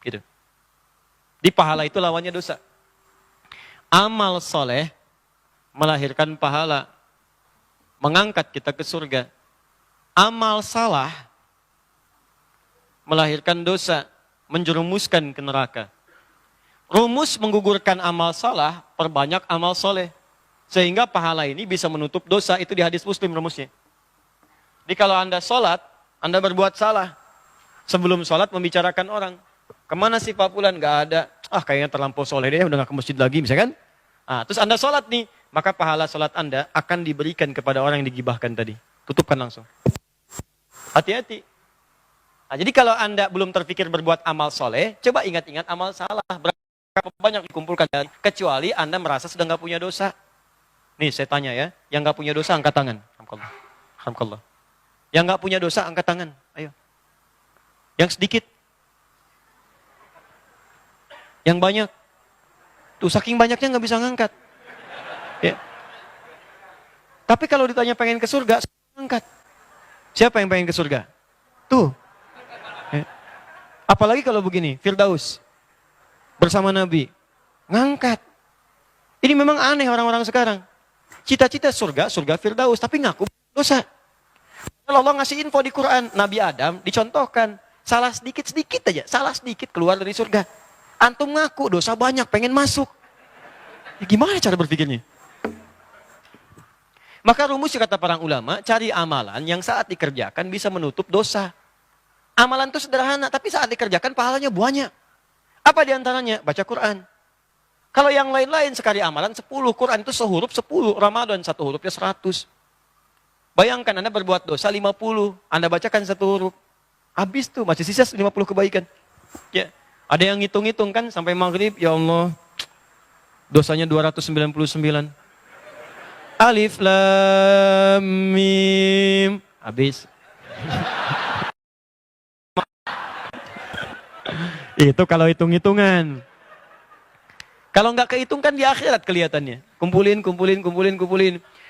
Speaker 1: Gitu. Di pahala itu lawannya dosa. Amal soleh melahirkan pahala, mengangkat kita ke surga. Amal salah melahirkan dosa, menjerumuskan ke neraka. Rumus menggugurkan amal salah, perbanyak amal soleh. Sehingga pahala ini bisa menutup dosa, itu di hadis Muslim rumusnya. Jadi kalau Anda sholat, Anda berbuat salah. Sebelum sholat membicarakan orang. Kemana sih Pak Fulan? Gak ada. Kayaknya terlampau soleh deh, udah gak ke masjid lagi misalkan. Terus Anda sholat nih, maka pahala sholat Anda akan diberikan kepada orang yang digibahkan tadi. Tutupkan langsung. Hati-hati. Jadi kalau Anda belum terpikir berbuat amal soleh, coba ingat-ingat amal salah. Berapa banyak dikumpulkan, kecuali Anda merasa sudah gak punya dosa. Nih saya tanya ya, yang gak punya dosa angkat tangan. Alhamdulillah. Yang gak punya dosa angkat tangan. Ayo. Yang sedikit. Yang banyak. Tuh saking banyaknya gak bisa ngangkat. Ya. Tapi kalau ditanya pengen ke surga, angkat. Siapa yang pengen ke surga? Tuh. Ya. Apalagi kalau begini, Firdaus. Bersama Nabi. Ngangkat. Ini memang aneh orang-orang sekarang. Cita-cita surga Firdaus. Tapi ngaku dosa. Kalau Allah ngasih info di Quran, Nabi Adam dicontohkan. Salah sedikit-sedikit aja. Salah sedikit keluar dari surga. Antum ngaku dosa banyak, pengen masuk. Ya, gimana cara berpikirnya? Maka rumusnya kata para ulama, cari amalan yang saat dikerjakan bisa menutup dosa. Amalan itu sederhana, tapi saat dikerjakan pahalanya banyak. Apa diantaranya? Baca Quran. Kalau yang lain-lain sekali amalan 10, Quran itu sehuruf 10, Ramadan satu hurufnya 100. Bayangkan Anda berbuat dosa 50, Anda bacakan satu huruf. Habis tuh, masih sisa 50 kebaikan. Ya, ada yang ngitung-ngitung kan sampai maghrib, ya Allah, dosanya 299. Alif lam mim. Habis. Itu kalau hitung-hitungan. Kalau nggak kehitungkan di akhirat kelihatannya. Kumpulin.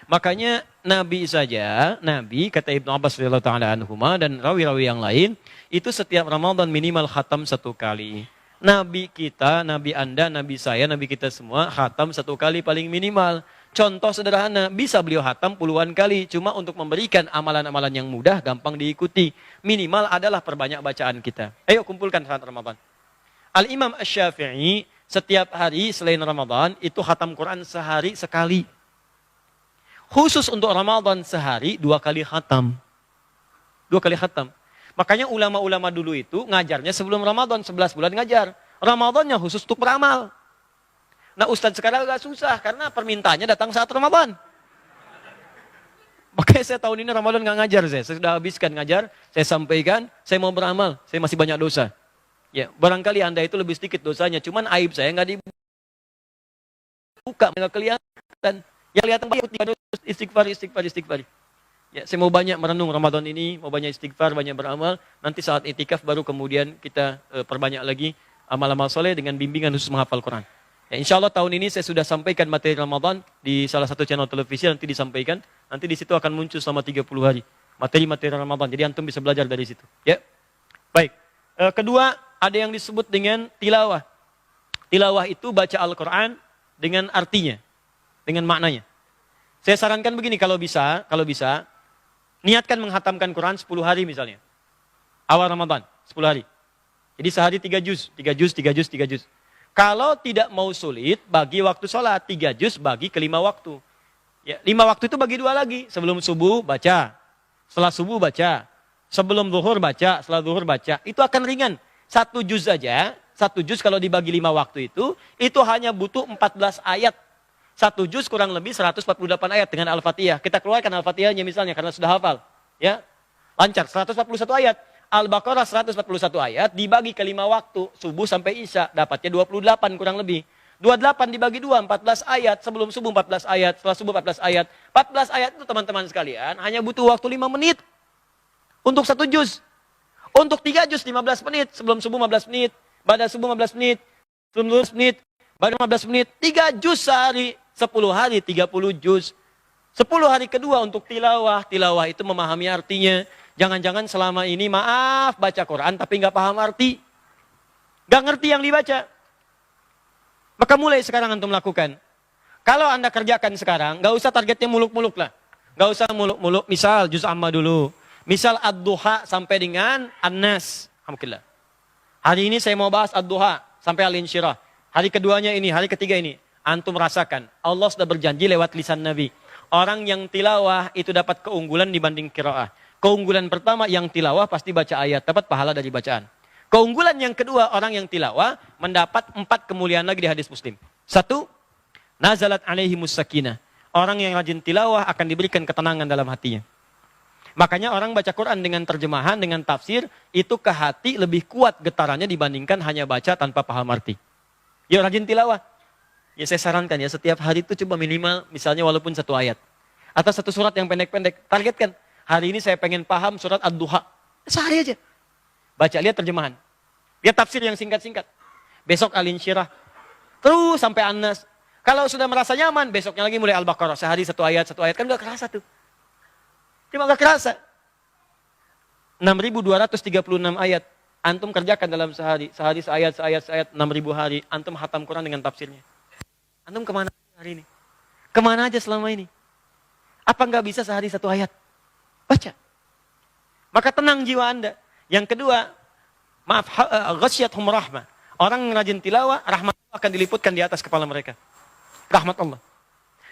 Speaker 1: Makanya Nabi saja, Nabi kata Ibnu Abbas radhiyallahu taala anhuma dan rawi-rawi yang lain, itu setiap Ramadan minimal khatam 1 kali. Nabi kita, Nabi Anda, Nabi saya, Nabi kita semua khatam 1 kali paling minimal. Contoh sederhana, bisa beliau khatam puluhan kali, cuma untuk memberikan amalan-amalan yang mudah, gampang diikuti. Minimal adalah perbanyak bacaan kita. Ayo kumpulkan saat Ramadan. Al-Imam Asy-Syafi'i setiap hari selain Ramadan itu khatam Quran sehari sekali. Khusus untuk Ramadan sehari 2 kali khatam. 2 kali khatam. Makanya ulama-ulama dulu itu ngajarnya sebelum Ramadan, 11 bulan ngajar. Ramadannya khusus untuk beramal. Nah Ustadz sekarang agak susah karena permintaannya datang saat Ramadan. Makanya saya tahun ini Ramadan nggak ngajar saya sudah habiskan ngajar, saya sampaikan, saya mau beramal, saya masih banyak dosa. Ya, barangkali Anda itu lebih sedikit dosanya, cuman aib saya nggak dibuka, nggak kelihatan. Yang kelihatan istighfar, istighfar, istighfar. Ya, saya mau banyak merenung Ramadan ini, mau banyak istighfar, banyak beramal. Nanti saat itikaf baru kemudian kita perbanyak lagi amal-amal soleh dengan bimbingan khusus menghafal Quran. Ya, insya Allah tahun ini saya sudah sampaikan materi Ramadan di salah satu channel televisi, nanti disampaikan. Nanti di situ akan muncul selama 30 hari materi-materi Ramadan. Jadi antum bisa belajar dari situ. Ya, baik. Kedua, ada yang disebut dengan tilawah. Tilawah itu baca Al-Quran dengan artinya, dengan maknanya. Saya sarankan begini, kalau bisa, niatkan menghatamkan Quran 10 hari misalnya. Awal Ramadan, 10 hari. Jadi sehari 3 juz, 3 juz, 3 juz, 3 juz. Kalau tidak mau sulit, bagi waktu sholat, 3 juz bagi ke 5 waktu. Ya, 5 waktu itu bagi 2 lagi. Sebelum subuh baca, setelah subuh baca, sebelum zuhur baca, setelah zuhur baca. Itu akan ringan. 1 juz saja, 1 juz kalau dibagi 5 waktu itu hanya butuh 14 ayat. 1 juz kurang lebih 148 ayat dengan Al-Fatihah. Kita keluarkan Al-Fatihahnya misalnya karena sudah hafal. Ya, lancar, 141 ayat. Al-Baqarah 141 ayat dibagi ke 5 waktu, subuh sampai isya, dapatnya 28 kurang lebih. 28 dibagi 2, 14 ayat, sebelum subuh 14 ayat, setelah subuh 14 ayat. 14 ayat itu teman-teman sekalian hanya butuh waktu 5 menit untuk 1 juz. Untuk 3 juz 15 menit, sebelum subuh 15 menit, pada subuh 15 menit, sebelum subuh 15 menit, pada 15 menit, 3 juz sehari, 10 hari 30 juz. 10 hari kedua untuk tilawah, tilawah itu memahami artinya. Jangan-jangan selama ini maaf baca Quran tapi nggak paham arti. Nggak ngerti yang dibaca. Maka mulai sekarang antum lakukan. Kalau Anda kerjakan sekarang, nggak usah targetnya muluk-muluk lah. Nggak usah muluk-muluk, misal juz amma dulu. Misal ad-duha sampai dengan an-nas. Alhamdulillah. Hari ini saya mau bahas ad-duha sampai al-insyirah. Hari keduanya ini, hari ketiga ini. Antum rasakan, Allah sudah berjanji lewat lisan Nabi. Orang yang tilawah itu dapat keunggulan dibanding qiraah. Keunggulan pertama yang tilawah pasti baca ayat, dapat pahala dari bacaan. Keunggulan yang kedua, orang yang tilawah mendapat 4 kemuliaan lagi di hadis Muslim. 1, nazalat alaihimus sakinah. Orang yang rajin tilawah akan diberikan ketenangan dalam hatinya. Makanya orang baca Quran dengan terjemahan, dengan tafsir, itu ke hati lebih kuat getarannya dibandingkan hanya baca tanpa paham arti. Yuk rajin tilawah. Ya saya sarankan ya, setiap hari itu coba minimal misalnya walaupun 1 ayat. Atau 1 surat yang pendek-pendek. Targetkan, hari ini saya pengen paham surat Ad-Duha. Sehari aja. Baca, lihat terjemahan. Lihat tafsir yang singkat-singkat. Besok Al-Insyirah. Terus sampai An-Nas. Kalau sudah merasa nyaman, besoknya lagi mulai Al-Baqarah. Sehari 1 ayat, 1 ayat. Kan gak kerasa tuh. Cuma gak kerasa. 6.236 ayat. Antum kerjakan dalam sehari. Sehari seayat, 6.000 hari. Antum hatam Quran dengan tafsirnya. Antum kemana hari ini? Kemana aja selama ini? Apa nggak bisa sehari 1 ayat? Baca. Maka tenang jiwa Anda. Yang kedua, maaf, ghasyiathum rahmah. Orang yang rajin tilawah, rahmat Allah akan diliputkan di atas kepala mereka. Rahmat Allah.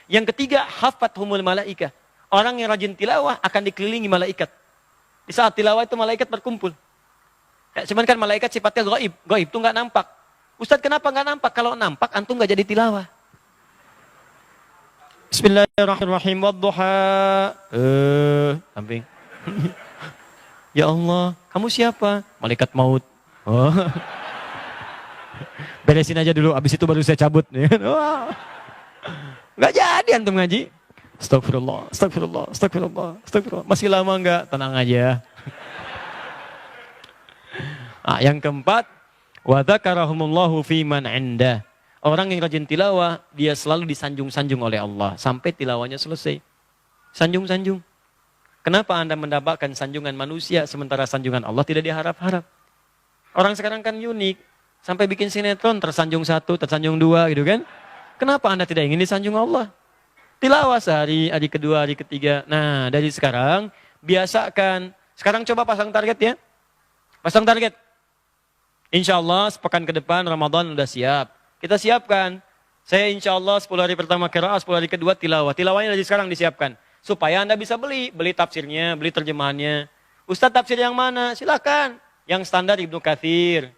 Speaker 1: Yang ketiga, hafathumul malaikah. Orang yang rajin tilawah akan dikelilingi malaikat. Di saat tilawah itu malaikat berkumpul. Ya, cuman kan malaikat sifatnya gaib. Gaib itu nggak nampak. Ustadz kenapa nggak nampak? Kalau nampak antum nggak jadi tilawah. Bismillahirrahmanirrahim. Wadduha. Samping. Ya Allah, kamu siapa? Malaikat maut. Oh. Beresin aja dulu, abis itu baru saya cabut. Nggak jadi antum ngaji. Astagfirullah, astagfirullah, astagfirullah, astagfirullah. Masih lama nggak? Tenang aja. Yang keempat, wa dzakarahumullahu fi man 'indah. Orang yang rajin tilawah, dia selalu disanjung-sanjung oleh Allah sampai tilawahnya selesai. Sanjung-sanjung. Kenapa Anda mendapatkan sanjungan manusia sementara sanjungan Allah tidak diharap-harap? Orang sekarang kan unik, sampai bikin sinetron tersanjung 1, tersanjung 2 gitu kan? Kenapa Anda tidak ingin disanjung Allah? Tilawah sehari, hari kedua, hari ketiga. Nah, dari sekarang biasakan. Sekarang coba pasang target ya. Pasang target. Insya Allah sepekan ke depan Ramadan udah siap. Kita siapkan. Saya insya Allah 10 hari pertama qiraah, 10 hari kedua tilawah. Tilawahnya dari sekarang disiapkan. Supaya Anda bisa beli tafsirnya, beli terjemahannya. Ustadz tafsir yang mana? Silakan. Yang standar Ibnu Katsir.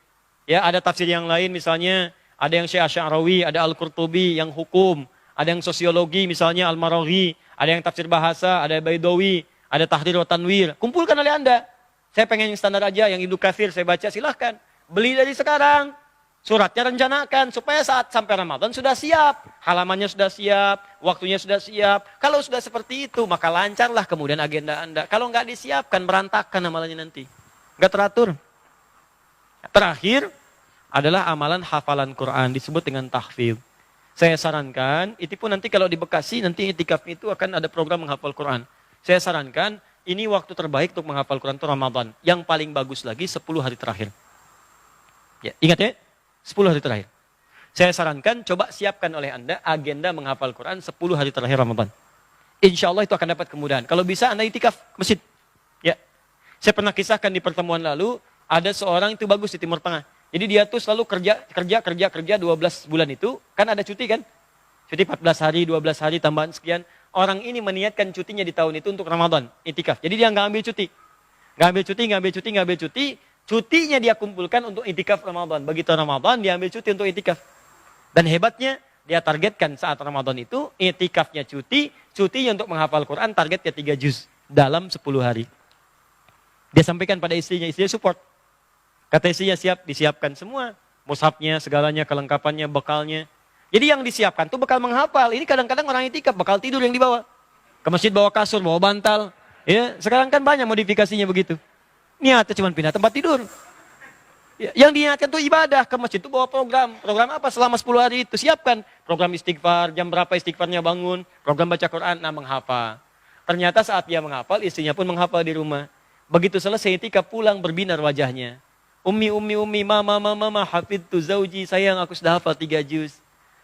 Speaker 1: Ya, ada tafsir yang lain misalnya, ada yang Syekh Asy'arawi, ada Al-Qurtubi yang hukum. ada yang sosiologi misalnya Al-Maraghi, ada yang tafsir bahasa, ada Baidawi, ada Tahrir wa Tanwir. Kumpulkan oleh Anda. Saya pengen yang standar aja, yang Ibnu Katsir saya baca, silahkan. Beli dari sekarang. Suratnya rencanakan supaya saat sampai Ramadan sudah siap. Halamannya sudah siap, waktunya sudah siap. Kalau sudah seperti itu, maka lancarlah kemudian agenda Anda. Kalau nggak disiapkan, berantakan amalannya nanti. Nggak teratur. Terakhir adalah amalan hafalan Quran, disebut dengan tahfidz. Saya sarankan, itu pun nanti kalau di Bekasi, nanti itikaf itu akan ada program menghafal Quran. Saya sarankan, ini waktu terbaik untuk menghafal Quran itu Ramadan. Yang paling bagus lagi 10 hari terakhir. Ya, ingat ya, 10 hari terakhir. Saya sarankan, coba siapkan oleh Anda agenda menghafal Quran 10 hari terakhir Ramadan. Insya Allah itu akan dapat kemudahan. Kalau bisa Anda itikaf masjid. Ya, saya pernah kisahkan di pertemuan lalu, ada seorang itu bagus di Timur Tengah. Jadi dia tuh selalu kerja 12 bulan itu, kan ada cuti kan? Cuti 14 hari, 12 hari, tambahan sekian. Orang ini meniatkan cutinya di tahun itu untuk Ramadan, itikaf. Jadi dia nggak ambil cuti. Nggak ambil cuti. Cutinya dia kumpulkan untuk itikaf Ramadan. Begitu Ramadan, dia ambil cuti untuk itikaf. Dan hebatnya, dia targetkan saat Ramadan itu, itikafnya cutinya untuk menghafal Quran, targetnya 3 juz dalam 10 hari. Dia sampaikan pada istrinya support. Kata istrinya siap, disiapkan semua. Mushafnya, segalanya, kelengkapannya, bekalnya. Jadi yang disiapkan tuh bekal menghafal. Ini kadang-kadang orang itikaf, bekal tidur yang dibawa. Ke masjid bawa kasur, bawa bantal. Ya, sekarang kan banyak modifikasinya begitu. Niatnya cuma pindah tempat tidur. Ya, yang diingatkan tuh ibadah, ke masjid itu bawa program. Program apa selama 10 hari itu? Siapkan. Program istighfar, jam berapa istighfarnya bangun. Program baca Quran, menghafal. Ternyata saat dia menghafal, istrinya pun menghafal di rumah. Begitu selesai itikaf pulang berbinar wajahnya. Ummi, mama, hafidtu zauji, sayang aku sudah hafal 3 juz.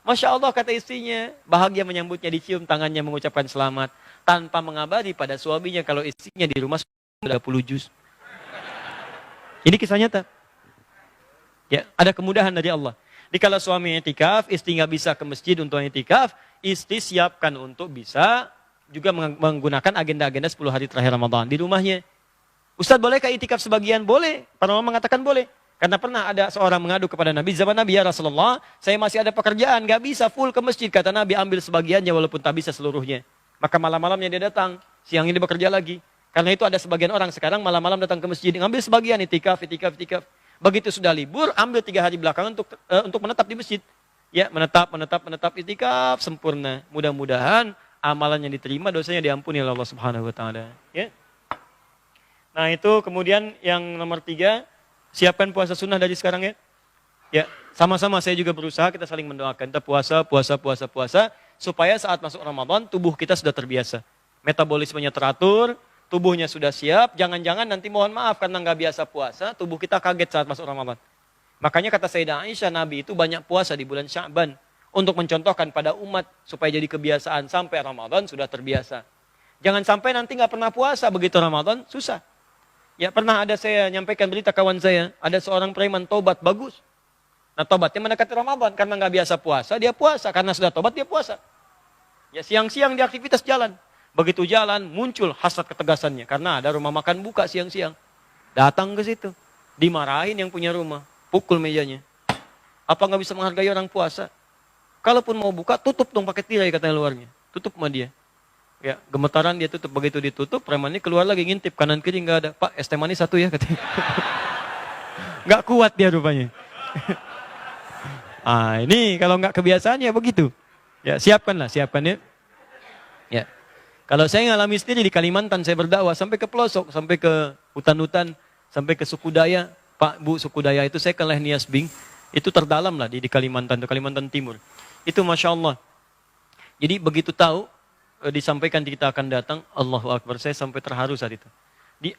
Speaker 1: Masya Allah kata istrinya, bahagia menyambutnya, dicium tangannya mengucapkan selamat. Tanpa mengabari pada suaminya kalau istrinya di rumah sudah 10 juz. Ini kisah nyata. Ya, ada kemudahan dari Allah. Jadi kalau suami itikaf, istri nggak bisa ke masjid untuk itikaf, istri siapkan untuk bisa juga menggunakan agenda-agenda 10 hari terakhir Ramadan di rumahnya. Ustaz bolehkah itikaf sebagian? Boleh. Para ulama mengatakan boleh. Karena pernah ada seorang mengadu kepada Nabi, zaman Nabi, ya Rasulullah, saya masih ada pekerjaan, nggak bisa full ke masjid. Kata Nabi, ambil sebagiannya walaupun tak bisa seluruhnya. Maka malam-malamnya dia datang, siang ini bekerja lagi. Karena itu ada sebagian orang sekarang malam-malam datang ke masjid, ngambil sebagian itikaf. Begitu sudah libur, ambil 3 hari belakangan untuk menetap di masjid. Ya, menetap itikaf sempurna. Mudah-mudahan amalannya diterima, dosanya diampuni oleh Allah Subhanahu wa taala. Ya. Nah, itu kemudian yang nomor 3, siapkan puasa sunnah dari sekarang ya. Ya, sama-sama saya juga berusaha, kita saling mendoakan. Kita puasa supaya saat masuk Ramadan tubuh kita sudah terbiasa. Metabolismenya teratur, tubuhnya sudah siap, jangan-jangan nanti mohon maaf karena nggak biasa puasa, tubuh kita kaget saat masuk Ramadan. Makanya kata Sayyidah Aisyah, Nabi itu banyak puasa di bulan Sya'ban untuk mencontohkan pada umat supaya jadi kebiasaan sampai Ramadan sudah terbiasa. Jangan sampai nanti nggak pernah puasa begitu Ramadan, susah. Ya pernah ada saya nyampaikan berita kawan saya, ada seorang preman tobat bagus. Nah tobatnya mendekati Ramadan karena nggak biasa puasa, dia puasa karena sudah tobat dia puasa. Ya siang-siang di aktivitas jalan. Begitu jalan, muncul hasrat ketegasannya. Karena ada rumah makan buka siang-siang. Datang ke situ. Dimarahin yang punya rumah. Pukul mejanya. Apa nggak bisa menghargai orang puasa? Kalaupun mau buka, tutup dong pakai tirai katanya luarnya. Tutup sama dia. Ya, gemetaran dia tutup. Begitu ditutup, preman ini keluar lagi ngintip. Kanan kiri nggak ada. Pak, es teh manis 1 ya katanya. Nggak kuat dia rupanya. Ini kalau nggak kebiasaannya begitu. Ya, siapkan ya. Ya. Kalau saya ngalami sendiri di Kalimantan, saya berdakwah sampai ke pelosok, sampai ke hutan-hutan, sampai ke suku Daya. Pak, Bu, suku Daya itu saya ke Leh Nias Bing, itu terdalam lah di Kalimantan, di Kalimantan Timur. Itu Masya Allah. Jadi begitu tahu, disampaikan kita akan datang, Allahu Akbar, saya sampai terharu saat itu.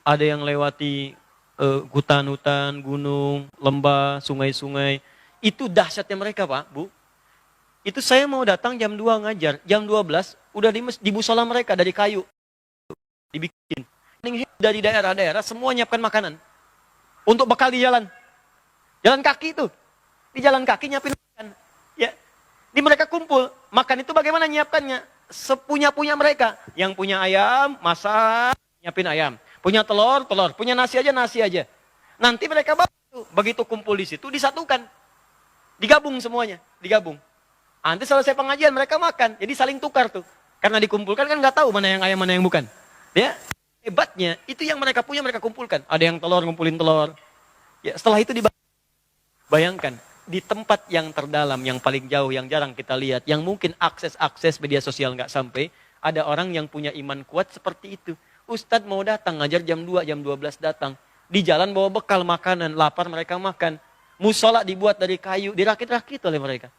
Speaker 1: Ada yang lewati hutan-hutan, gunung, lembah, sungai-sungai. Itu dahsyatnya mereka Pak, Bu. Itu saya mau datang jam 2 ngajar, jam 12 udah di musola mereka dari kayu dibikin. Dari daerah-daerah semua nyiapkan makanan untuk bekal di jalan. Jalan kaki itu. Di jalan kaki nyiapin makan. Ya. Di mereka kumpul, makan itu bagaimana nyiapkannya? Sepunya-punya mereka. Yang punya ayam, masak, nyiapin ayam. Punya telur, punya nasi aja. Nanti mereka begitu kumpul di situ disatukan. Digabung semuanya, digabung. Nanti selesai pengajian mereka makan. Jadi saling tukar tuh. Karena dikumpulkan kan nggak tahu mana yang ayam mana yang bukan. Ya, hebatnya itu yang mereka punya mereka kumpulkan. Ada yang telur ngumpulin telur. Ya, setelah itu bayangkan di tempat yang terdalam, yang paling jauh, yang jarang kita lihat, yang mungkin akses media sosial nggak sampai, ada orang yang punya iman kuat seperti itu. Ustadz mau datang ngajar jam 2, jam 12 datang. Di jalan bawa bekal makanan, lapar mereka makan. Musola dibuat dari kayu, dirakit-rakit oleh mereka.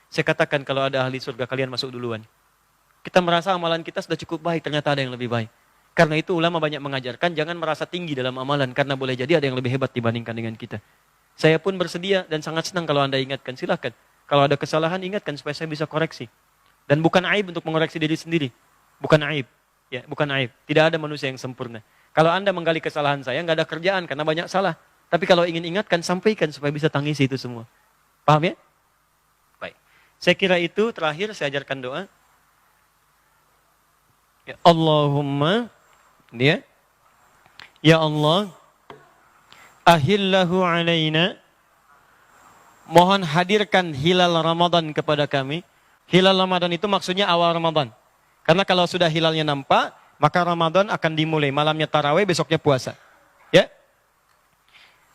Speaker 1: Saya katakan kalau ada ahli surga kalian masuk duluan. Kita merasa amalan kita sudah cukup baik, ternyata ada yang lebih baik. Karena itu ulama banyak mengajarkan jangan merasa tinggi dalam amalan karena boleh jadi ada yang lebih hebat dibandingkan dengan kita. Saya pun bersedia dan sangat senang kalau Anda ingatkan, silakan. Kalau ada kesalahan ingatkan supaya saya bisa koreksi. Dan bukan aib untuk mengoreksi diri sendiri. Bukan aib. Ya, bukan aib. Tidak ada manusia yang sempurna. Kalau Anda menggali kesalahan saya nggak ada kerjaan karena banyak salah. Tapi kalau ingin ingatkan sampaikan supaya bisa tangisi itu semua. Paham ya? Saya kira itu terakhir saya ajarkan doa. Ya Allahumma, ya Allah, ahillahu alaina, mohon hadirkan hilal Ramadan kepada kami. Hilal Ramadan itu maksudnya awal Ramadan. Karena kalau sudah hilalnya nampak, maka Ramadan akan dimulai. Malamnya tarawih, besoknya puasa. Ya.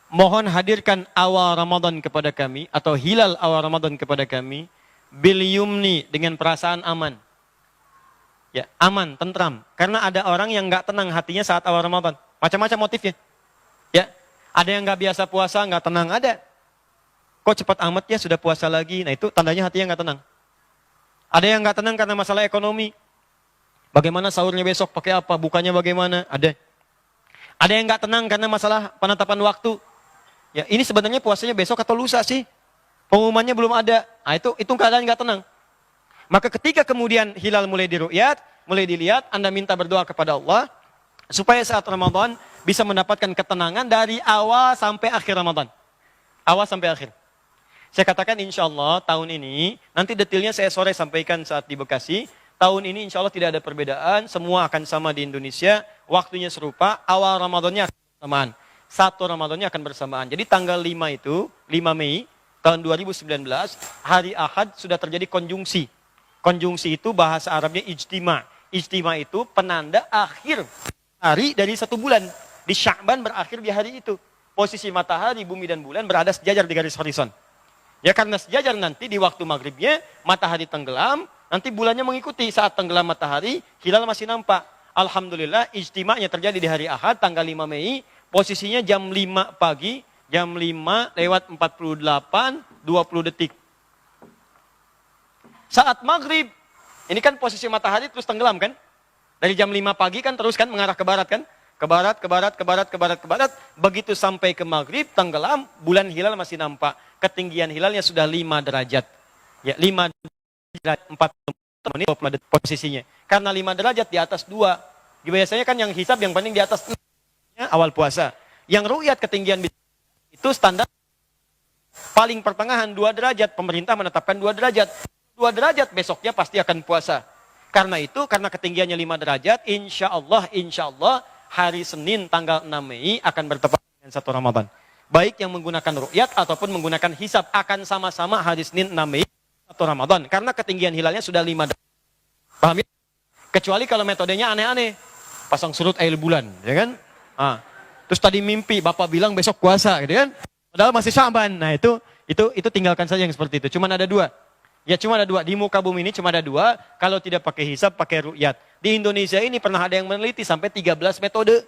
Speaker 1: Mohon hadirkan awal Ramadan kepada kami, atau hilal awal Ramadan kepada kami. Bil yumni, dengan perasaan aman. Ya, aman, tentram. Karena ada orang yang nggak tenang hatinya saat awal Ramadan. Macam-macam motifnya. Ya, ada yang nggak biasa puasa, nggak tenang, ada. Kok cepat amat ya sudah puasa lagi? Nah itu tandanya hatinya nggak tenang. Ada yang nggak tenang karena masalah ekonomi. Bagaimana sahurnya besok, pakai apa, bukanya bagaimana? Ada. Ada yang nggak tenang karena masalah penetapan waktu. Ya, ini sebenarnya puasanya besok atau lusa sih? Pengumumannya belum ada. Nah, itu keadaan nggak tenang. Maka ketika kemudian hilal mulai diru'yat, mulai dilihat, Anda minta berdoa kepada Allah supaya saat Ramadan bisa mendapatkan ketenangan dari awal sampai akhir Ramadan. Awal sampai akhir. Saya katakan insya Allah tahun ini, nanti detailnya saya sore sampaikan saat di Bekasi. Tahun ini insya Allah tidak ada perbedaan, semua akan sama di Indonesia, waktunya serupa, awal Ramadannya akan bersamaan. Satu Ramadannya akan bersamaan. Jadi tanggal 5 itu, 5 Mei, tahun 2019, hari Ahad sudah terjadi konjungsi. Konjungsi itu bahasa Arabnya ijtima. Ijtima itu penanda akhir hari dari satu bulan. Di Sya'ban berakhir di hari itu. Posisi matahari, bumi dan bulan berada sejajar di garis horizon. Ya karena sejajar nanti di waktu maghribnya, matahari tenggelam, nanti bulannya mengikuti saat tenggelam matahari, hilal masih nampak. Alhamdulillah ijtima'nya terjadi di hari Ahad, tanggal 5 Mei, posisinya jam 5 pagi, jam 5 lewat 48, 20 detik. Saat maghrib, ini kan posisi matahari terus tenggelam kan? Dari jam 5 pagi kan terus kan mengarah ke barat kan? Ke barat, ke barat, ke barat, ke barat, ke barat. Begitu sampai ke maghrib, tenggelam, bulan hilal masih nampak. Ketinggian hilalnya sudah 5 derajat. Ya, 5 derajat, 40 menit, 20 detik posisinya. Karena 5 derajat di atas 2. Biasanya kan yang hisab yang paling di atas 6, awal puasa. Yang ru'yat ketinggian itu standar paling pertengahan 2 derajat. Pemerintah menetapkan 2 derajat. 2 derajat besoknya pasti akan puasa. Karena itu, karena ketinggiannya 5 derajat, insya Allah hari Senin tanggal 6 Mei akan bertepatan dengan 1 Ramadan. Baik yang menggunakan ru'yat ataupun menggunakan hisab akan sama-sama hari Senin 6 Mei 1 Ramadan. Karena ketinggian hilalnya sudah 5 derajat. Paham ya? Kecuali kalau metodenya aneh-aneh. Pasang surut air bulan, ya kan? Terus tadi mimpi, Bapak bilang besok puasa, gitu kan? Padahal masih Sya'ban. Nah itu tinggalkan saja yang seperti itu. Cuma ada 2. Ya cuma ada 2. Di muka bumi ini cuma ada 2. Kalau tidak pakai hisab, pakai ru'yat. Di Indonesia ini pernah ada yang meneliti sampai 13 metode.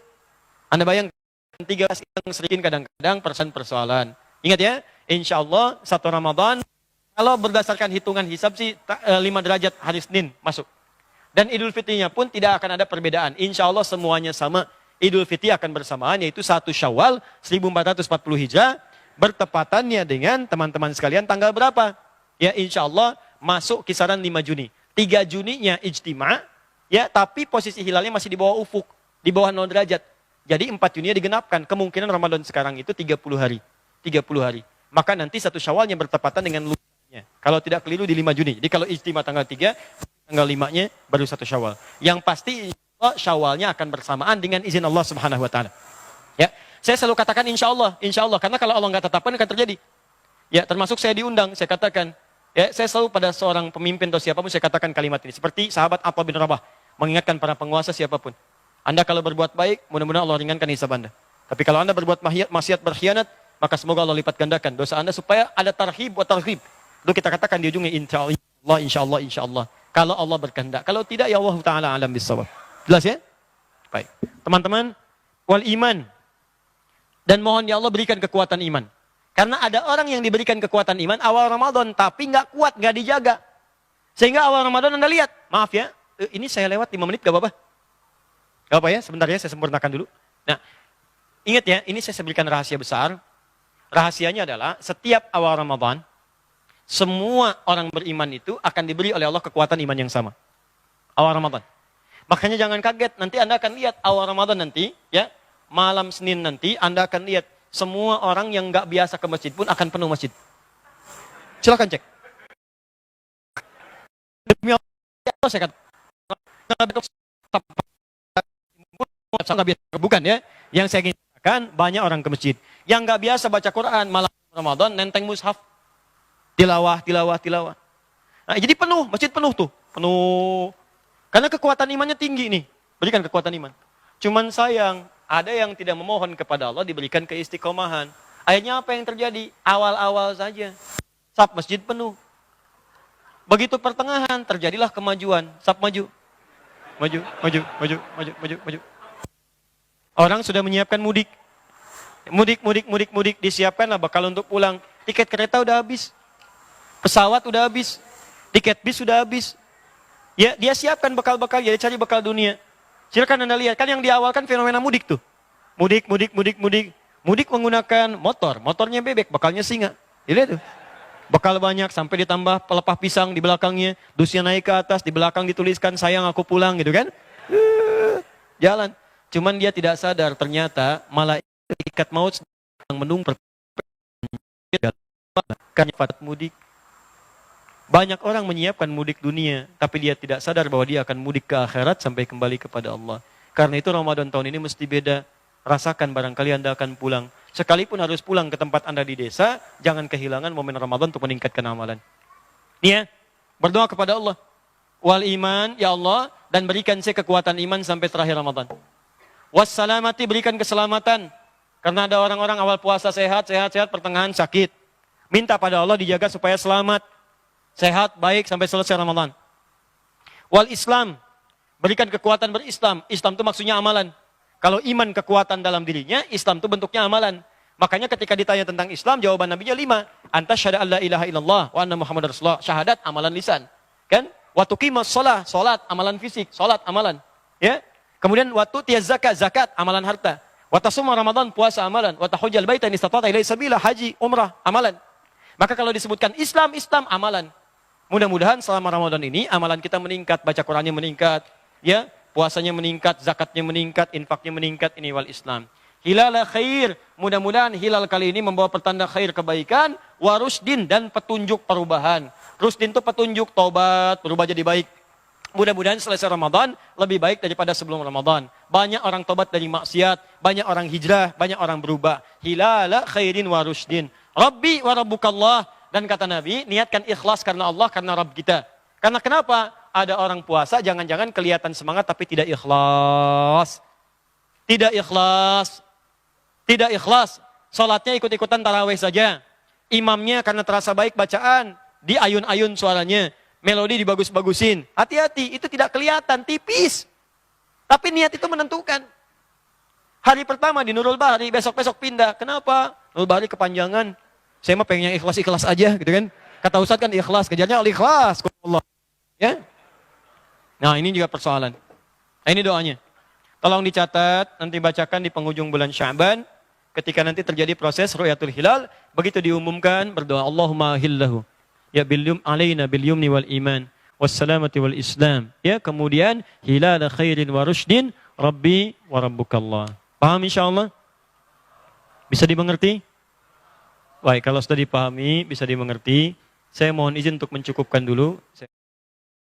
Speaker 1: Anda bayangkan 13 yang sering kadang-kadang persoalan. Ingat ya, insya Allah 1 Ramadan. Kalau berdasarkan hitungan hisab sih 5 derajat hari Senin masuk. Dan Idul Fitrinya pun tidak akan ada perbedaan. Insya Allah semuanya sama. Idul Fitri akan bersamaan yaitu 1 Syawal 1440 Hijrah. Bertepatannya dengan teman-teman sekalian tanggal berapa? Ya insya Allah masuk kisaran 5 Juni. 3 Juninya ijtima', ya tapi posisi hilalnya masih di bawah ufuk, di bawah 0 derajat. Jadi 4 Juninya digenapkan. Kemungkinan Ramadan sekarang itu 30 hari. 30 hari. Maka nanti 1 Syawalnya bertepatan dengan lusanya. Kalau tidak keliru di 5 Juni. Jadi kalau ijtima' tanggal 3, tanggal 5-nya baru 1 Syawal. Yang pasti Syawalnya akan bersamaan dengan izin Allah Subhanahu wa taala. Ya, saya selalu katakan insya Allah, karena kalau Allah nggak tetapkan akan terjadi. Ya, termasuk saya diundang, saya katakan Ya, saya selalu pada seorang pemimpin atau siapapun saya katakan kalimat ini. Seperti sahabat Atha bin Rabah mengingatkan para penguasa siapapun. Anda kalau berbuat baik, mudah-mudahan Allah ringankan hisab Anda. Tapi kalau Anda berbuat maksiat, berkhianat, maka semoga Allah lipat gandakan dosa Anda supaya ada tarhib wa tarhib. Lalu kita katakan di ujungnya insyaallah, insyaallah, insyaallah. Kalau Allah berkehendak. Kalau tidak, ya Allah Ta'ala alam bisawab. Jelas ya? Baik. Teman-teman, wal iman. Dan mohon ya Allah berikan kekuatan iman. Karena ada orang yang diberikan kekuatan iman awal Ramadan, tapi nggak kuat, nggak dijaga. Sehingga awal Ramadan Anda lihat, maaf ya, ini saya lewat 5 menit, gak apa-apa? Gak apa ya, sebentar ya, saya sempurnakan dulu. Nah, ingat ya, ini saya berikan rahasia besar. Rahasianya adalah, setiap awal Ramadan, semua orang beriman itu akan diberi oleh Allah kekuatan iman yang sama. Awal Ramadan. Makanya jangan kaget, nanti Anda akan lihat awal Ramadan nanti, ya, malam Senin nanti, Anda akan lihat, semua orang yang nggak biasa ke masjid pun akan penuh masjid. Silakan cek. Demi Allah saya katakan, bukan ya. Yang saya ingin katakan banyak orang ke masjid. Yang nggak biasa baca Quran malam Ramadan nenteng mushaf, tilawah. Nah, jadi penuh, masjid penuh tuh, penuh. Karena kekuatan imannya tinggi nih. Berikan kekuatan iman. Cuman sayang. Ada yang tidak memohon kepada Allah diberikan keistiqomahan. Akhirnya apa yang terjadi? Awal-awal saja. Saf masjid penuh. Begitu pertengahan terjadilah kemajuan. Saf maju. Maju. Orang sudah menyiapkan mudik. Mudik. Disiapkanlah bakal untuk pulang. Tiket kereta udah habis. Pesawat udah habis. Tiket bis sudah habis. Ya, dia siapkan bekal-bekal. Dia cari bekal dunia. Silakan Anda lihat, kan yang di awal kan fenomena mudik tuh. Mudik. Mudik menggunakan motor, motornya bebek, bekalnya singa. Lihat tuh. Bekal banyak sampai ditambah pelepah pisang di belakangnya, dusnya naik ke atas, di belakang dituliskan sayang aku pulang gitu kan. Jalan. Cuman dia tidak sadar ternyata malaikat maut sedang menunggu mudik. Banyak orang menyiapkan mudik dunia, tapi dia tidak sadar bahwa dia akan mudik ke akhirat sampai kembali kepada Allah. Karena itu Ramadan tahun ini mesti beda. Rasakan barangkali Anda akan pulang. Sekalipun harus pulang ke tempat Anda di desa, jangan kehilangan momen Ramadan untuk meningkatkan amalan. Nih ya, berdoa kepada Allah. Wal iman, ya Allah, dan berikan saya kekuatan iman sampai terakhir Ramadan. Wassalamati, berikan keselamatan. Karena ada orang-orang awal puasa sehat, pertengahan sakit. Minta pada Allah dijaga supaya selamat. Sehat, baik sampai selesai Ramadan. Wal Islam, berikan kekuatan berislam. Islam itu maksudnya amalan. Kalau iman kekuatan dalam dirinya, Islam itu bentuknya amalan. Makanya ketika ditanya tentang Islam, jawaban Nabinya 5. Anta syahada alla ilaha illallah wa anna Muhammad Rasulullah. Syahadat, amalan lisan. Kan? Wa tuqimas shalah, salat, amalan fisik. Salat, amalan. Ya? Kemudian wa tu'tiyaz zakat, zakat, amalan harta. Wa tasuma Ramadan, puasa, amalan. Wa tahujjal baita in istata'ta ilaihi sabila, haji, umrah, amalan. Maka kalau disebutkan Islam, amalan. Mudah-mudahan selama Ramadan ini amalan kita meningkat, baca Qurannya meningkat, ya, puasanya meningkat, zakatnya meningkat, infaknya meningkat, ini wal Islam. Hilal khair, mudah-mudahan hilal kali ini membawa pertanda khair kebaikan, warusdin dan petunjuk perubahan. Rusdin itu petunjuk tobat, berubah jadi baik. Mudah-mudahan selesai Ramadan lebih baik daripada sebelum Ramadan. Banyak orang tobat dari maksiat, banyak orang hijrah, banyak orang berubah. Hilal khairin warusdin. Rabbi wa rabbukallah. Dan kata Nabi, niatkan ikhlas karena Allah, karena Rabb kita. Karena kenapa? Ada orang puasa, jangan-jangan kelihatan semangat tapi tidak ikhlas. Tidak ikhlas. Salatnya ikut-ikutan tarawih saja. Imamnya karena terasa baik bacaan, diayun-ayun suaranya. Melodi dibagus-bagusin. Hati-hati, itu tidak kelihatan, tipis. Tapi niat itu menentukan. Hari pertama di Nurul Bahri, besok-besok pindah. Kenapa? Nurul Bahri kepanjangan. Saya mah pengen yang ikhlas-ikhlas aja gitu kan. Kata Ustaz kan ikhlas, kejarnya al-ikhlas. Allah. Ya? Nah ini juga persoalan. Nah ini doanya. Tolong dicatat, nanti bacakan di penghujung bulan Sya'ban. Ketika nanti terjadi proses Ru'yatul Hilal, begitu diumumkan, berdoa Allahumma hillahu. Ya bilyum alaina bilyumni wal iman. Wassalamati wal islam. Ya kemudian, hilal khairin wa rushdin, Rabbi wa rabbukallah. Paham insyaAllah? Bisa dimengerti? Baik, kalau sudah dipahami, bisa dimengerti, saya mohon izin untuk mencukupkan dulu.